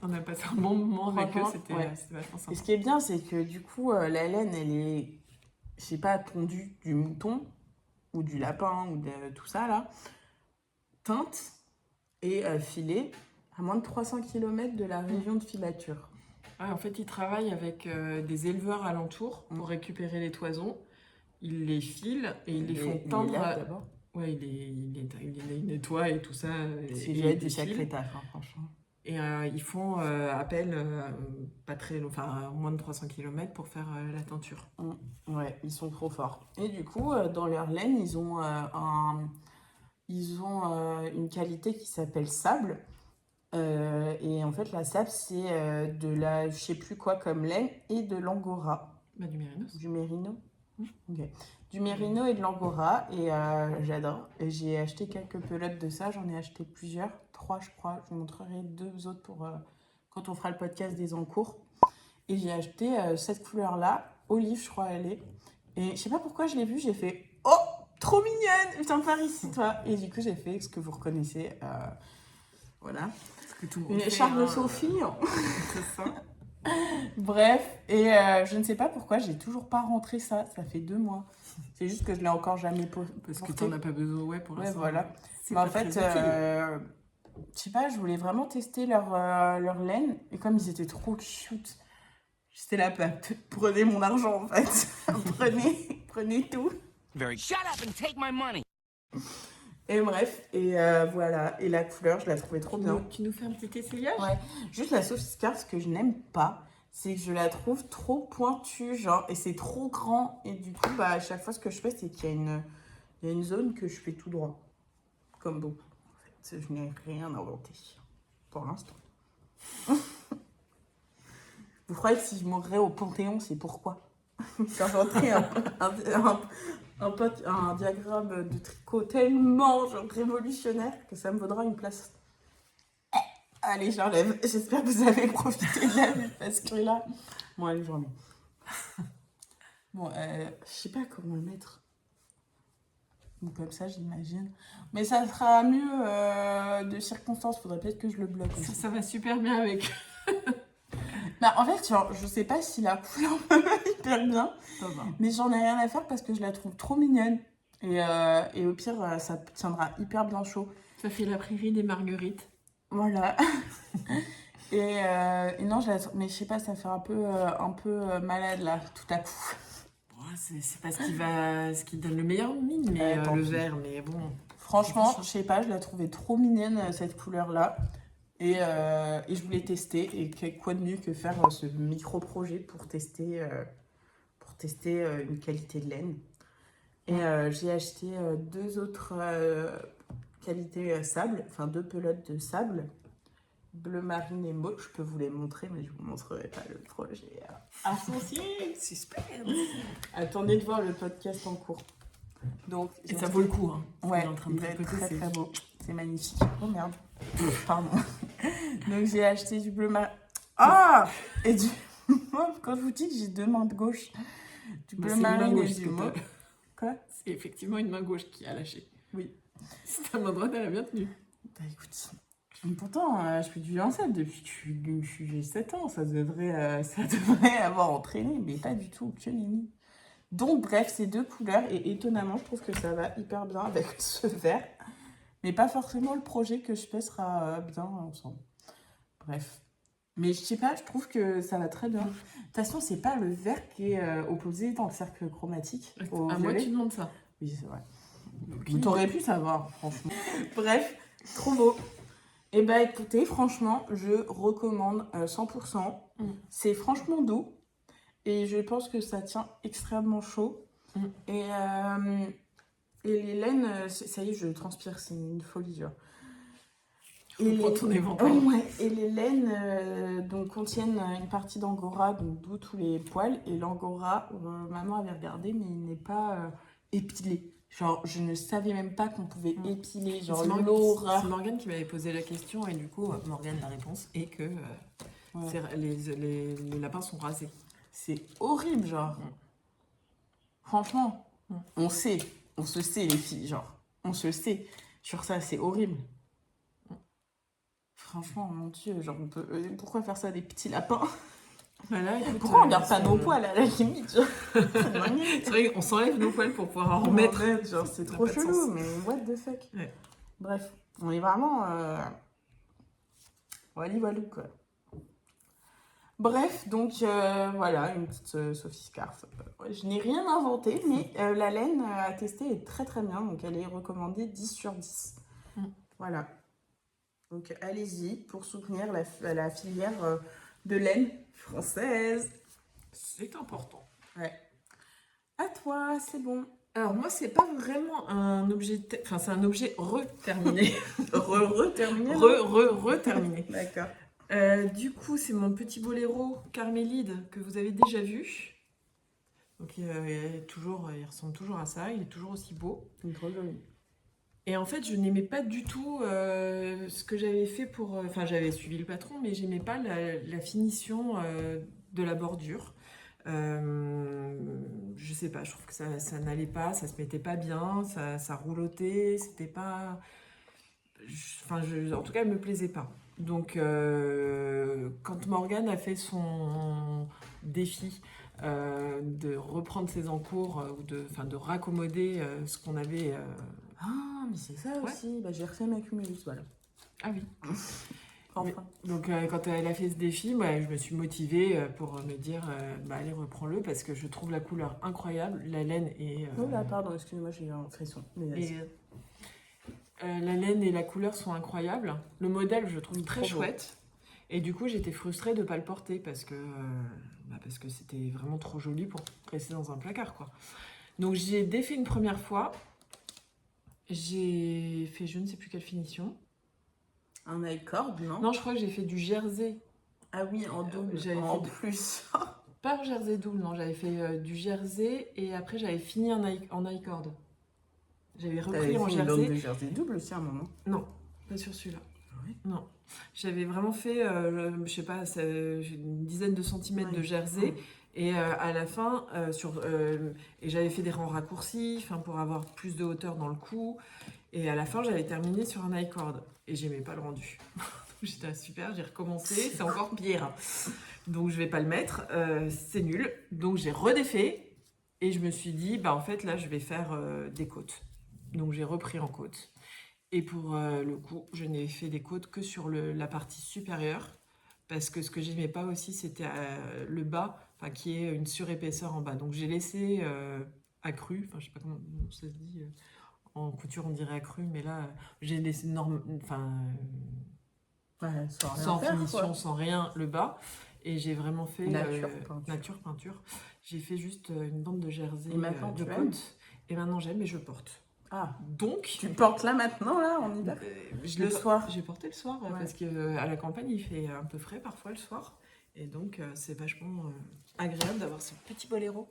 On a passé un bon moment avec eux, Franchement, c'était ouais. vachement Et sympa. ce qui est bien, c'est que du coup, la laine, elle est, je sais pas, tondue du mouton ou du lapin ou de tout ça là, teinte et filée à moins de 300 km de la région de filature. En fait, ils travaillent avec des éleveurs alentours pour récupérer les toisons. Ils les filent et ils les font tendre. d'abord. Ouais, ils les nettoient et tout ça. C'est et j'ai ils du les sacré filent. taf, hein, franchement. Et ils font appel pas très, enfin moins de 300 km pour faire la teinture. Ouais, ils sont trop forts. Et du coup, dans leur laine, ils ont une qualité qui s'appelle sable. Et en fait, la sable, c'est de la, je sais plus quoi comme laine et de l'angora. Du mérinos. Du mérino. Ok. Du mérino et de l'angora. Et j'adore. Et j'ai acheté quelques pelotes de ça. J'en ai acheté plusieurs. 3, je crois. Je vous montrerai 2 autres pour quand on fera le podcast des encours. Et j'ai acheté cette couleur-là. Olive, je crois, elle est. Et je sais pas pourquoi je l'ai vue. J'ai fait « Oh, trop mignonne! Viens par ici, toi !» Et du coup, j'ai fait ce que vous reconnaissez. Voilà. Que tout le monde Une fait, écharpe de hein. Sophie. C'est ça. Bref, et je ne sais pas pourquoi j'ai toujours pas rentré ça. Ça fait 2 mois. C'est juste que je l'ai encore jamais porté. Parce que t'en as pas besoin, ouais, pour Ouais, l'instant. voilà. C'est Mais en pas fait, très utile. je sais pas, je voulais vraiment tester leur laine. Et comme ils étaient trop cute, j'étais là, prenez mon argent en fait. prenez tout. Very. Shut up and take my money. Et bref, et voilà. Et la couleur, je la trouvais trop bien. Tu nous fais un petit essayage? Ouais. Juste la Sophie Scar, ce que je n'aime pas, c'est que je la trouve trop pointue, genre, et c'est trop grand. Et du coup, à chaque fois, ce que je fais, c'est qu'il y a une zone que je fais tout droit. Comme beaucoup. En fait, je n'ai rien inventé. Pour l'instant. Vous croyez que si je mourrais au Panthéon, c'est pourquoi? J'inventerais un diagramme de tricot tellement genre, révolutionnaire que ça me vaudra une place. Allez, j'enlève. J'espère que vous avez profité de la vue parce que là... Bon, allez, j'enlève. Bon, je sais pas comment le mettre. Donc comme ça, j'imagine. Mais ça sera mieux de circonstances. Faudrait peut-être que je le bloque aussi. Ça va super bien avec. Bah, en fait, genre, je sais pas si la couleur me va hyper bien, mais j'en ai rien à faire parce que je la trouve trop mignonne. Et au pire, ça tiendra hyper bien chaud. Ça fait la prairie des marguerites. Voilà. et non, mais je sais pas, ça fait un peu malade là, tout à coup. Bon, c'est pas ce qui donne le meilleur mine, mais tant le pis. vert, mais bon. Franchement, je sais pas, je la trouvais trop mignonne cette couleur-là. Et je voulais tester. Et quoi de mieux que faire ce micro-projet pour tester une qualité de laine. Et j'ai acheté 2 autres qualités sable, enfin 2 pelotes de sable, bleu marine et mauve. Je peux vous les montrer, mais je vous montrerai pas le projet associé. Suspense. Attendez de voir le podcast en cours. Donc, Et ça vaut le coup, hein. Ouais, Il est en train de il va être tricoter, très c'est- très beau. C'est magnifique. Oh merde. Pardon. Donc j'ai acheté du bleu marine. Ah et du mauve. Quand je vous dis que j'ai 2 mains de gauche, du Bah, bleu c'est une main marine et gauche, du ce que mauve. t'as. Quoi? C'est effectivement une main gauche qui a lâché. Oui. Si ta main droite, elle a bien tenu. Bah écoute. Pourtant, je fais du violoncelle depuis que j'ai 7 ans. Ça devrait avoir entraîné, mais pas du tout. Que nenni. Donc bref, ces 2 couleurs. Et étonnamment, je trouve que ça va hyper bien avec ce vert. Mais pas forcément le projet que je fais sera bien ensemble. Bref. Mais je sais pas, je trouve que ça va très bien. De toute façon, c'est pas le vert qui est opposé dans le cercle chromatique au À moi, violet. tu demandes ça. Oui, c'est vrai. T'aurais pu savoir, franchement. Bref, trop beau. Et bah écoutez, franchement, je recommande 100%. C'est franchement doux. Et je pense que ça tient extrêmement chaud. Et les laines, ça y est, je transpire, c'est une folie, genre. Et Prends ton éventail. ouais, et les laines donc, contiennent une partie d'angora, donc d'où tous les poils. Et l'angora, maman avait regardé, mais il n'est pas épilé. Genre, je ne savais même pas qu'on pouvait épiler, genre l'aura. C'est Morgane qui m'avait posé la question, et du coup, Morgane, la réponse est que les lapins sont rasés. C'est horrible, genre. Franchement, on sait. On se sait, les filles, genre. On se sait. Sur ça, c'est horrible. Franchement, mon Dieu, genre, pourquoi faire ça à des petits lapins? Voilà, écoute, Pourquoi on garde pas nos poils, à la limite, genre. C'est vrai qu'on s'enlève nos poils pour pouvoir en remettre. Genre, c'est Ça n'a trop pas de chelou, sens. mais what the fuck. Ouais. Bref, on est vraiment... Walou, quoi. Bref, donc voilà, une petite Sophie Scarf. Je n'ai rien inventé, mais la laine à tester est très très bien. Donc elle est recommandée 10 sur 10. Voilà. Donc allez-y pour soutenir la filière de laine française. C'est important. Ouais. À toi, c'est bon. Alors moi, c'est pas vraiment un objet... Enfin, c'est un objet reterminé. Reterminé. Reterminé. D'accord. Du coup, c'est mon petit boléro Carmélide que vous avez déjà vu. Donc, il ressemble toujours à ça. Il est toujours aussi beau. Trop joli. Et en fait, je n'aimais pas du tout ce que j'avais fait pour... Enfin, j'avais suivi le patron, mais j'aimais pas la finition de la bordure. Je sais pas, je trouve que ça n'allait pas, ça se mettait pas bien, ça roulotait, c'était pas... en tout cas, elle me plaisait pas. Donc, quand Morgane a fait son défi de reprendre ses encours ou de raccommoder ce qu'on avait... Ah, mais c'est ça Ouais. aussi. Bah, j'ai refait ma cumulus, voilà. Ah oui. Enfin. Donc, quand elle a fait ce défi, je me suis motivée pour me dire, allez, reprends-le, parce que je trouve la couleur incroyable, la laine est... Oh là, pardon, excusez-moi, j'ai eu un frisson. Mais vas-y. La laine et la couleur sont incroyables. Le modèle, je le trouve très Trop beau. chouette. Et du coup, j'étais frustrée de ne pas le porter parce que c'était vraiment trop joli pour rester dans un placard, quoi. Donc, j'ai défait une première fois. J'ai fait je ne sais plus quelle finition. Un I-cord, non? Non, je crois que j'ai fait du jersey. Ah oui, en double. J'avais En fait plus. Pas en jersey double, non. J'avais fait du jersey et après, j'avais fini en I-cord. J'avais repris en une bande jersey. de jersey double aussi à un moment. Non, pas sur celui-là. Oui. Non. J'avais vraiment fait, je sais pas, j'ai une dizaine de centimètres de jersey. Et à la fin, et j'avais fait des rangs raccourcis pour avoir plus de hauteur dans le cou. Et à la fin, j'avais terminé sur un I-cord. Et j'aimais pas le rendu. J'étais super, j'ai recommencé, c'est encore pire. Donc je vais pas le mettre, c'est nul. Donc j'ai redéfait. Et je me suis dit, bah en fait là, je vais faire des côtes. Donc j'ai repris en côte. Et pour le coup, je n'ai fait des côtes que sur la partie supérieure. Parce que ce que j'aimais pas aussi, c'était le bas, qui est une surépaisseur en bas. Donc j'ai laissé accru, je sais pas comment ça se dit, en couture on dirait accru, mais là j'ai laissé sans finition, sans rien, le bas. Et j'ai vraiment fait nature peinture. J'ai fait juste une bande de jersey Et maintenant, de tu aimes côte. Et maintenant j'aime et je porte. Ah, Donc, tu portes là maintenant, là, en hiver? Le soir. J'ai porté le soir Ouais. parce qu'à la campagne, il fait un peu frais parfois le soir. Et donc, c'est vachement agréable d'avoir ce petit boléro.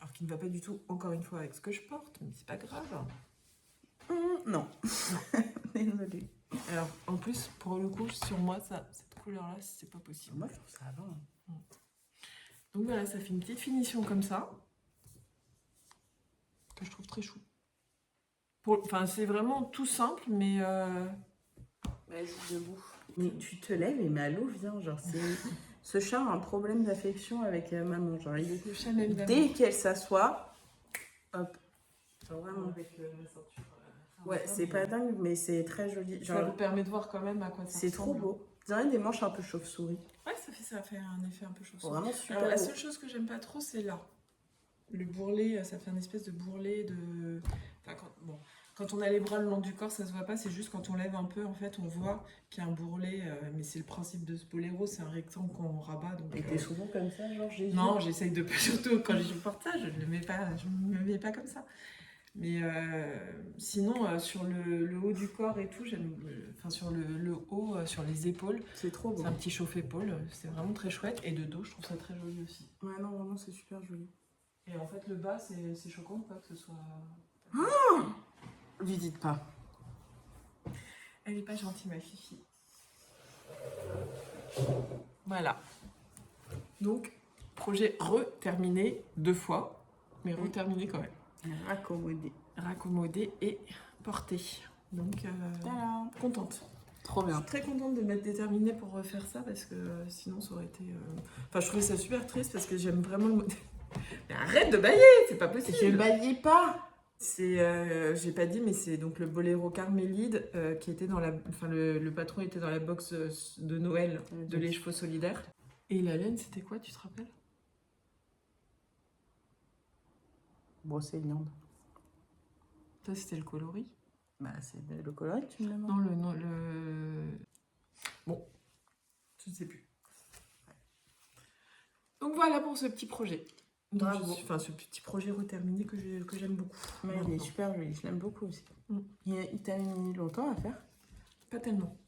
Alors qu'il ne va pas du tout, encore une fois, avec ce que je porte, mais c'est pas grave. Non. Désolée. Alors, en plus, pour le coup, sur moi, cette couleur-là, c'est pas possible. Moi, je trouve ça avant. Donc voilà, ça fait une petite finition comme ça, que je trouve très chou. C'est vraiment tout simple, mais... Vas-y, debout. Mais tu te lèves et Malo vient, genre, ce chat a un problème d'affection avec maman, genre, Le chat m'aime d'abord. dès qu'elle s'assoit, hop. Genre, vraiment. Avec la ceinture. Ouais, c'est pas dingue, mais c'est très joli. Ça Genre, vous permet de voir quand même à quoi ça c'est trop ressemble. beau. On dirait des manches un peu chauve-souris. Ouais, ça fait un effet un peu chauve-souris. Vraiment super Alors, la beau. seule chose que j'aime pas trop, c'est là. Le bourrelet, ça fait une espèce de bourrelet de... Quand on a les bras le long du corps, ça se voit pas. C'est juste quand on lève un peu, en fait, on voit qu'il y a un bourrelet. Mais c'est le principe de ce boléro, c'est un rectangle qu'on rabat. Donc, Et t'es souvent comme ça, genre, Jésus? non, j'essaye de... Surtout quand je porte ça, je ne me mets pas comme ça. Mais sinon, sur le haut du corps et tout, j'aime... sur le haut, sur les épaules, C'est trop beau. c'est un petit chauffe-épaule. C'est vraiment très chouette. Et de dos, je trouve ça très joli aussi. Ouais, non, vraiment, c'est super joli. Et en fait, le bas, c'est choquant ou pas que ce soit... Lui dites pas. Elle est pas gentille, ma fifi. Voilà. Donc, projet re-terminé 2 fois, mais re-terminé quand même. Raccommodé. Raccommodé et porté. Donc, Tadam. contente. Trop Je bien. suis très contente de m'être déterminée pour refaire ça parce que sinon ça aurait été... je trouvais ça super triste parce que j'aime vraiment le modèle. Mais arrête de bailler, c'est pas possible. Je baillais pas. C'est, j'ai pas dit, mais c'est donc le boléro Carmélide qui était dans la... le patron était dans la box de Noël de Les Chevaux Solidaires. Et la laine, c'était quoi, tu te rappelles? Brocéliande. Ça, c'était le coloris. Bah, c'est le coloris que tu me demandes. Non, Bon, je ne sais plus. Donc voilà pour ce petit projet. Donc, Bravo. ce petit projet reterminé que j'aime beaucoup. Ouais, il est maintenant. super joli, je l'aime beaucoup aussi. Mm. Il t'avait mis longtemps à faire? Pas tellement.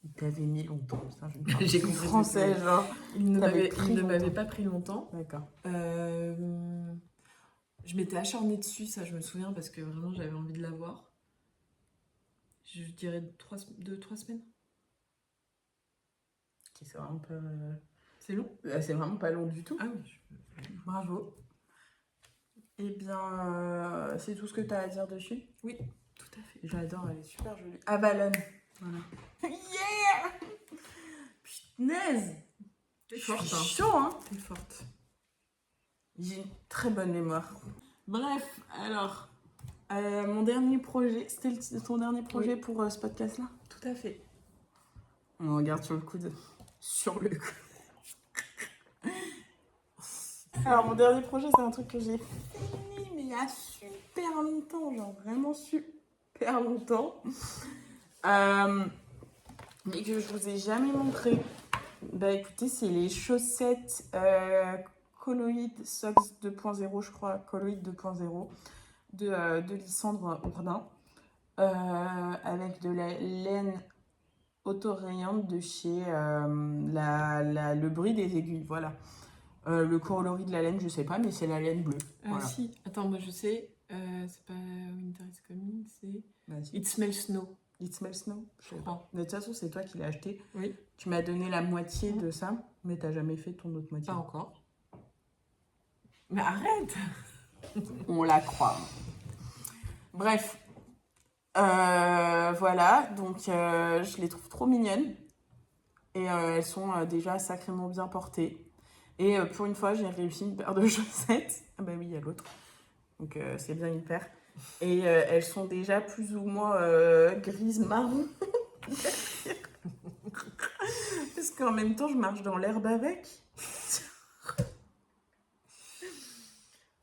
Il t'avait mis longtemps, putain, je ne parle J'ai plus compris. français, genre. Il ne T'avais m'avait pris il ne m'avait longtemps. pas pris longtemps. D'accord. Je m'étais acharnée dessus, ça je me souviens, parce que vraiment j'avais envie de l'avoir. Je dirais 2-3 semaines. Ok, c'est vraiment pas... C'est long? C'est vraiment pas long du tout. Ah oui. Bravo. Eh bien, c'est tout ce que tu as à dire dessus? Oui, tout à fait. J'adore, elle est super jolie. Avalon. Voilà. Yeah! Punaise! T'es Je suis forte, hein. chaud, hein? T'es forte. J'ai une très bonne mémoire. Bref, alors, mon dernier projet, c'était ton dernier projet Oui. pour ce podcast-là? Tout à fait. On regarde sur le coude. Sur le coude. Alors, mon dernier projet, c'est un truc que j'ai fini, mais il y a super longtemps, genre vraiment super super longtemps. Mais que je vous ai jamais montré. Bah écoutez, c'est les chaussettes Coloïd Socks 2.0, je crois. Coloïd 2.0 de Lysandre Ourdin. Avec de la laine autorayante de chez le bruit des aiguilles, voilà. Le coloris de la laine, je sais pas, mais c'est la laine bleue. Voilà. Si, attends, moi je sais, c'est pas Winter is Coming, c'est Vas-y. It Smells Snow, It Smells Snow, je crois. de toute façon, c'est toi qui l'as acheté. Oui, Tu m'as donné la moitié de ça, mais t'as jamais fait ton autre moitié. pas encore. Mais arrête! On la croit. Bref. Voilà, donc je les trouve trop mignonnes. Et elles sont déjà sacrément bien portées. Et pour une fois, j'ai réussi une paire de chaussettes. Ah bah oui, il y a l'autre. Donc c'est bien une paire. Et elles sont déjà plus ou moins grises marron. Parce qu'en même temps, je marche dans l'herbe avec.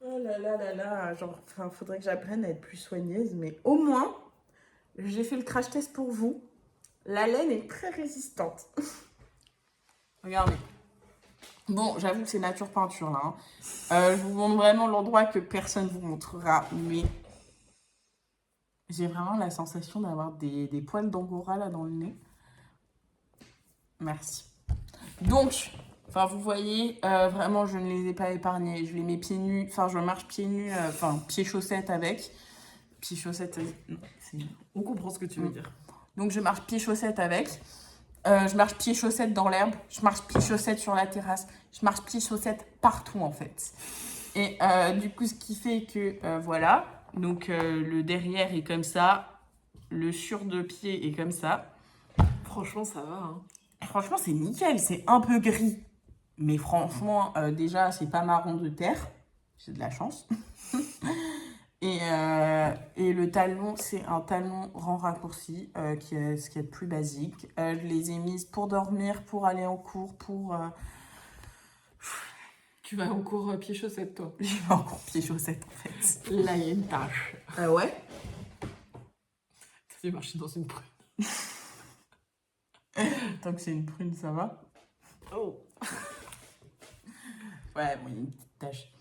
Oh là là là là, genre, faudrait que j'apprenne à être plus soigneuse, mais au moins, j'ai fait le crash test pour vous. La laine est très résistante. Regardez. Bon, j'avoue que c'est nature peinture là. Je vous montre vraiment l'endroit que personne vous montrera, mais j'ai vraiment la sensation d'avoir des poils d'angora là dans le nez. Merci. Donc, enfin, vous voyez, vraiment, je ne les ai pas épargnés. Je les mets pieds nus, enfin, je marche pieds nus, enfin, pieds-chaussettes avec. Pieds-chaussettes, non, c'est... On comprend ce que tu veux dire. Donc, je marche pieds-chaussettes avec. Je marche pieds-chaussettes dans l'herbe. Je marche pieds-chaussettes sur la terrasse. Je marche pieds-chaussettes partout, en fait. Et du coup, ce qui fait que, voilà. Donc, le derrière est comme ça. Le sur de pied est comme ça. Franchement, ça va, hein. Franchement, c'est nickel. C'est un peu gris. Mais franchement, déjà, c'est pas marron de terre. J'ai de la chance. Et le talon, c'est un talon rang raccourci, qui est ce qui est le plus basique. Je les ai mises pour dormir, pour aller en cours, pour... Tu vas en cours pieds-chaussettes, toi. Je vais en cours pieds-chaussettes, en fait. Là, il y a une tâche. Ah ouais? Ça fait marcher dans une prune. Tant que c'est une prune, ça va. Oh! Ouais, bon, il y a une petite tache.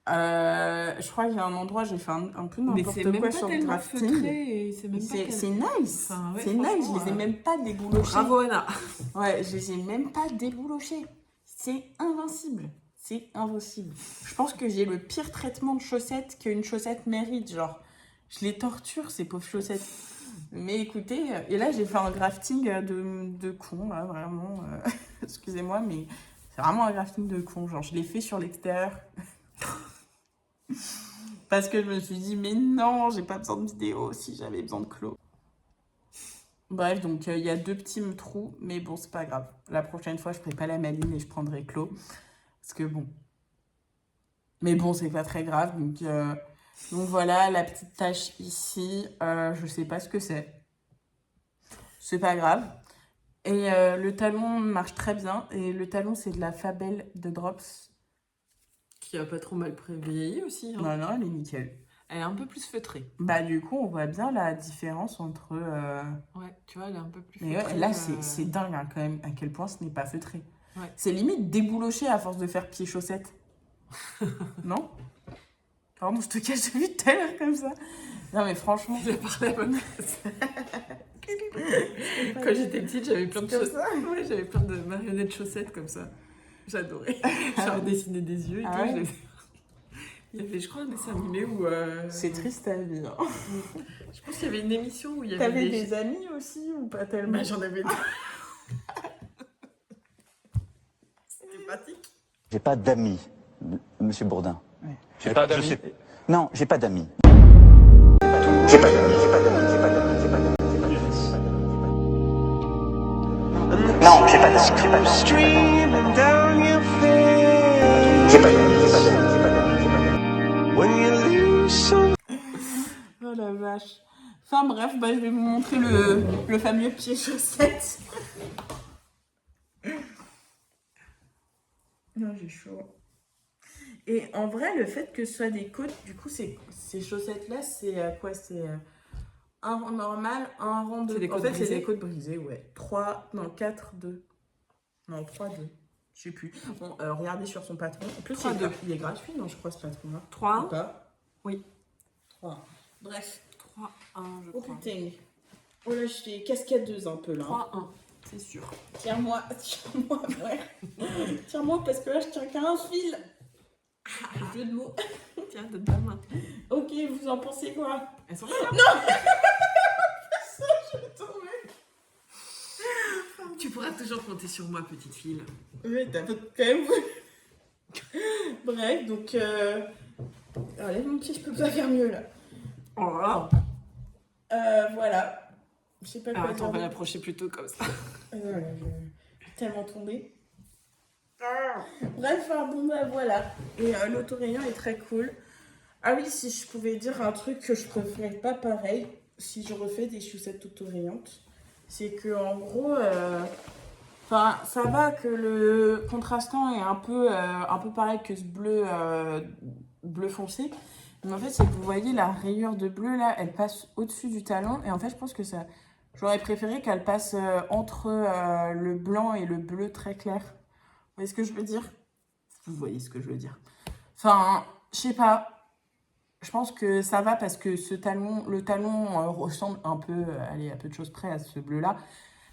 Je crois qu'il y a un endroit, j'ai fait un peu Mais n'importe c'est même quoi pas sur le tellement drafting. feutré et c'est même pas C'est nice. Enfin, ouais, c'est nice, je franchement, les ai même pas déboulochés. Bravo, Anna! Ouais, je les ai même pas déboulochés. C'est invincible. C'est invincible. Je pense que j'ai le pire traitement de chaussettes qu'une chaussette mérite. Genre, je les torture, ces pauvres chaussettes. Mais écoutez, et là, j'ai fait un grafting de con, là, vraiment. Excusez-moi, mais c'est vraiment un grafting de con. Genre, je l'ai fait sur l'extérieur. Parce que je me suis dit, mais non, j'ai pas besoin de vidéo si j'avais besoin de Clos. Bref, donc il y a 2 petits trous, mais bon, c'est pas grave. La prochaine fois, je ferai pas la maline et je prendrai Clos. Parce que bon. Mais bon, c'est pas très grave. Donc voilà, la petite tache ici, je sais pas ce que c'est. C'est pas grave. Et le talon marche très bien. Et le talon, c'est de la Fabel de Drops. Qui a pas trop mal vieilli aussi. Hein. Non, non, elle est nickel. Elle est un peu plus feutrée. Bah du coup, on voit bien la différence entre... Ouais, tu vois, elle est un peu plus Mais feutrée. ouais, là, c'est dingue hein, quand même, à quel point ce n'est pas feutré. Ouais. C'est limite débouloché à force de faire pieds-chaussettes. Non? Pardon, je te cache depuis tout à l'heure comme ça. Non mais franchement... Il a parlé à ma place. Quand j'étais petite, j'avais plein de Comme chaussettes. ça Ouais, j'avais plein de marionnettes chaussettes comme ça. J'adorais. J'avais dessiné des yeux et Ah tout. ouais. Il y avait, je crois, un dessin animé où... C'est triste à vivre. Je pense qu'il y avait une émission où il y avait T'avais des amis aussi ou pas tellement? Bah, j'en avais deux. C'était pratique. J'ai pas d'amis, monsieur Bourdin. J'ai pas d'amis. Non, j'ai pas d'amis. Non, j'ai pas d'amis. Oh la vache. Enfin bref, bah, je vais vous montrer le fameux pied-chaussettes. Non, j'ai chaud. Et en vrai, le fait que ce soit des côtes, du coup, ces chaussettes-là, c'est quoi? C'est un rang normal, un rang de... C'est des En côtes fait, c'est brisées. des côtes brisées, ouais. 3, non, 4, 2. Non, 3, 2. Je sais plus. Bon, regardez sur son patron. En plus, 3, 2. il est gratuit, non, je crois, ce patron-là. 3, Ou pas oui. 3. Bref. 3, 1, je Oh crois. putain. Oh là, je fais cascadeuse un peu, là. 3, 1, c'est sûr. Tiens-moi, ouais. Tiens-moi, parce que là, je tiens qu'à un fil. Jeu de mots. Tiens, donne ta main. Ok, vous en pensez quoi? Elles sont là, là. Je vais tomber. Tu pourras toujours compter sur moi, petite fille. Oui, t'as quand même... Bref, donc... Allez, mon petit, je peux pas faire mieux, là. Oh là. Voilà. Je sais pas quoi Alors attends, on va dire. l'approcher plutôt comme ça. J'ai tellement tombé. Bref, bon bah voilà. Et l'autorayant est très cool. Ah oui, si je pouvais dire un truc que je referais pas pareil, si je refais des chaussettes autorayantes, c'est que en gros, enfin, ça va que le contrastant est un peu pareil que ce bleu, bleu foncé. Mais en fait, c'est que vous voyez la rayure de bleu là, elle passe au-dessus du talon. Et en fait, je pense que ça, j'aurais préféré qu'elle passe entre le blanc et le bleu très clair. Vous voyez ce que je veux dire? Vous voyez ce que je veux dire. Enfin, je sais pas. Je pense que ça va parce que ce talon, le talon ressemble un peu, allez, à peu de choses près à ce bleu-là.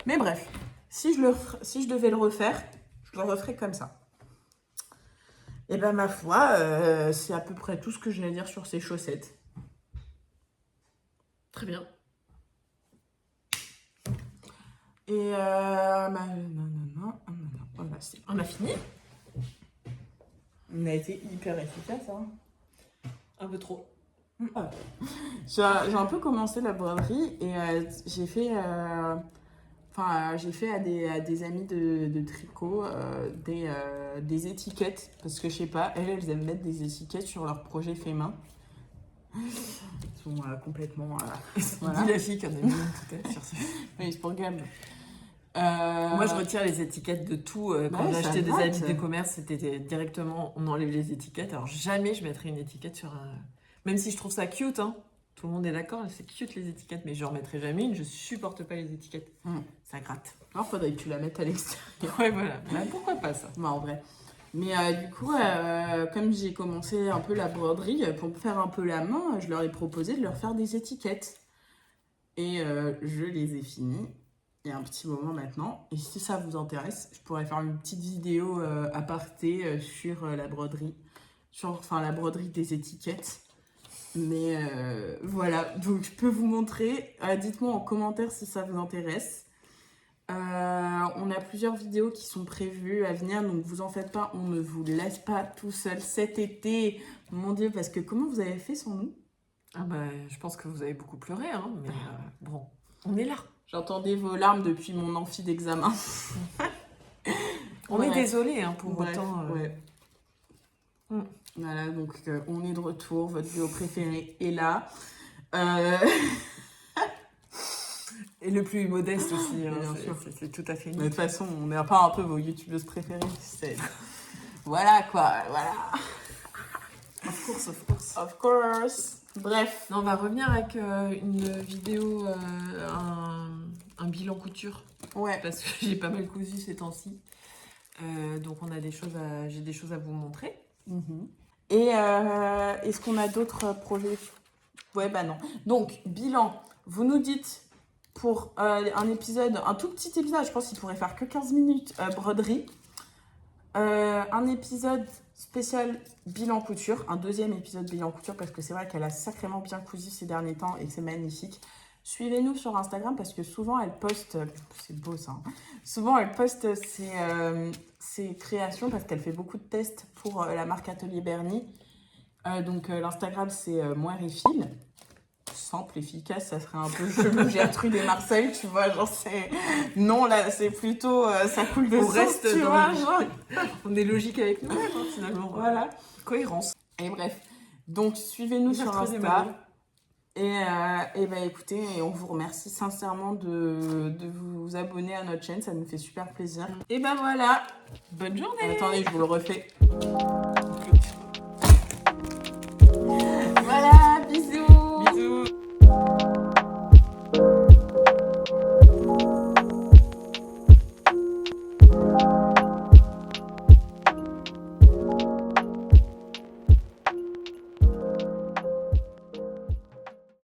Mais bref, si je devais le refaire, je le referais comme ça. Et ben ma foi, c'est à peu près tout ce que j'ai à dire sur ces chaussettes. Très bien. Et voilà, On a fini? on a été hyper efficace, hein. Un peu trop. J'ai un peu commencé la broderie et j'ai fait, j'ai fait à des amis de tricot des étiquettes parce que je sais pas, elles aiment mettre des étiquettes sur leurs projets faits main. Ils sont complètement. Voilà. Dis la fille qui en a mis une tout à l'heure sur ce. Oui, c'est pour Gab. Moi, je retire les étiquettes de tout. Quand ouais, ça j'achetais des gratte. habits de commerce, c'était directement, on enlève les étiquettes. Alors, jamais je mettrai une étiquette sur un... Même si je trouve ça cute, hein. Tout le monde est d'accord, c'est cute les étiquettes, mais je ne remettrai jamais une. Je supporte pas les étiquettes. Ça gratte. Alors, faudrait que tu la mettes à l'extérieur. Ouais, voilà. Bah, pourquoi pas ça? Non, en vrai. Mais du coup, comme j'ai commencé un peu la broderie, pour me faire un peu la main, je leur ai proposé de leur faire des étiquettes. Et je les ai finies il y a un petit moment maintenant. Et si ça vous intéresse, je pourrais faire une petite vidéo aparté sur la broderie. Enfin, la broderie des étiquettes. Mais voilà, donc je peux vous montrer. Dites-moi en commentaire si ça vous intéresse. On a plusieurs vidéos qui sont prévues à venir, donc vous en faites pas, on ne vous laisse pas tout seul cet été. Mon Dieu, parce que comment vous avez fait sans nous? Ah bah, je pense que vous avez beaucoup pleuré, hein, mais bon, on est là. J'entendais vos larmes depuis mon amphi d'examen. On Ouais. est désolé hein, pour Bref, autant. ouais. Voilà, donc on est de retour, votre vidéo préférée est là. Et le plus modeste aussi, hein, Bien sûr. c'est tout à fait Mais de toute façon, on n'est pas un peu vos youtubeuses préférées. Voilà quoi, voilà. Of course, of course. Of course. Bref. Non, on va revenir avec une vidéo, un bilan couture, Ouais. parce que j'ai pas mal cousu ces temps-ci. Donc on a j'ai des choses à vous montrer. Et est-ce qu'on a d'autres projets? Ouais, bah non. Donc, bilan. Vous nous dites pour un épisode, un tout petit épisode, je pense qu'il pourrait faire que 15 minutes, broderie. Un épisode spécial bilan couture, un deuxième épisode bilan couture, parce que c'est vrai qu'elle a sacrément bien cousu ces derniers temps et que c'est magnifique. Suivez-nous sur Instagram parce que souvent elle poste, c'est beau ça, hein. Souvent elle poste ses créations parce qu'elle fait beaucoup de tests pour la marque Atelier Bernie. Donc l'Instagram c'est Moire et Fil. Simple, efficace, ça serait un peu chelou Gertrude et Marcel, tu vois, genre c'est... Non, là c'est plutôt, ça coule de On source, reste tu dans vois, le- genre. On est logique avec nous, hein, finalement. Voilà. Cohérence. Et bref, donc suivez-nous sur Mercredi, Insta. Emmanuel. Et bah écoutez, et on vous remercie sincèrement de vous abonner à notre chaîne, ça nous fait super plaisir. Et bah voilà. Bonne journée. Attendez, je vous le refais.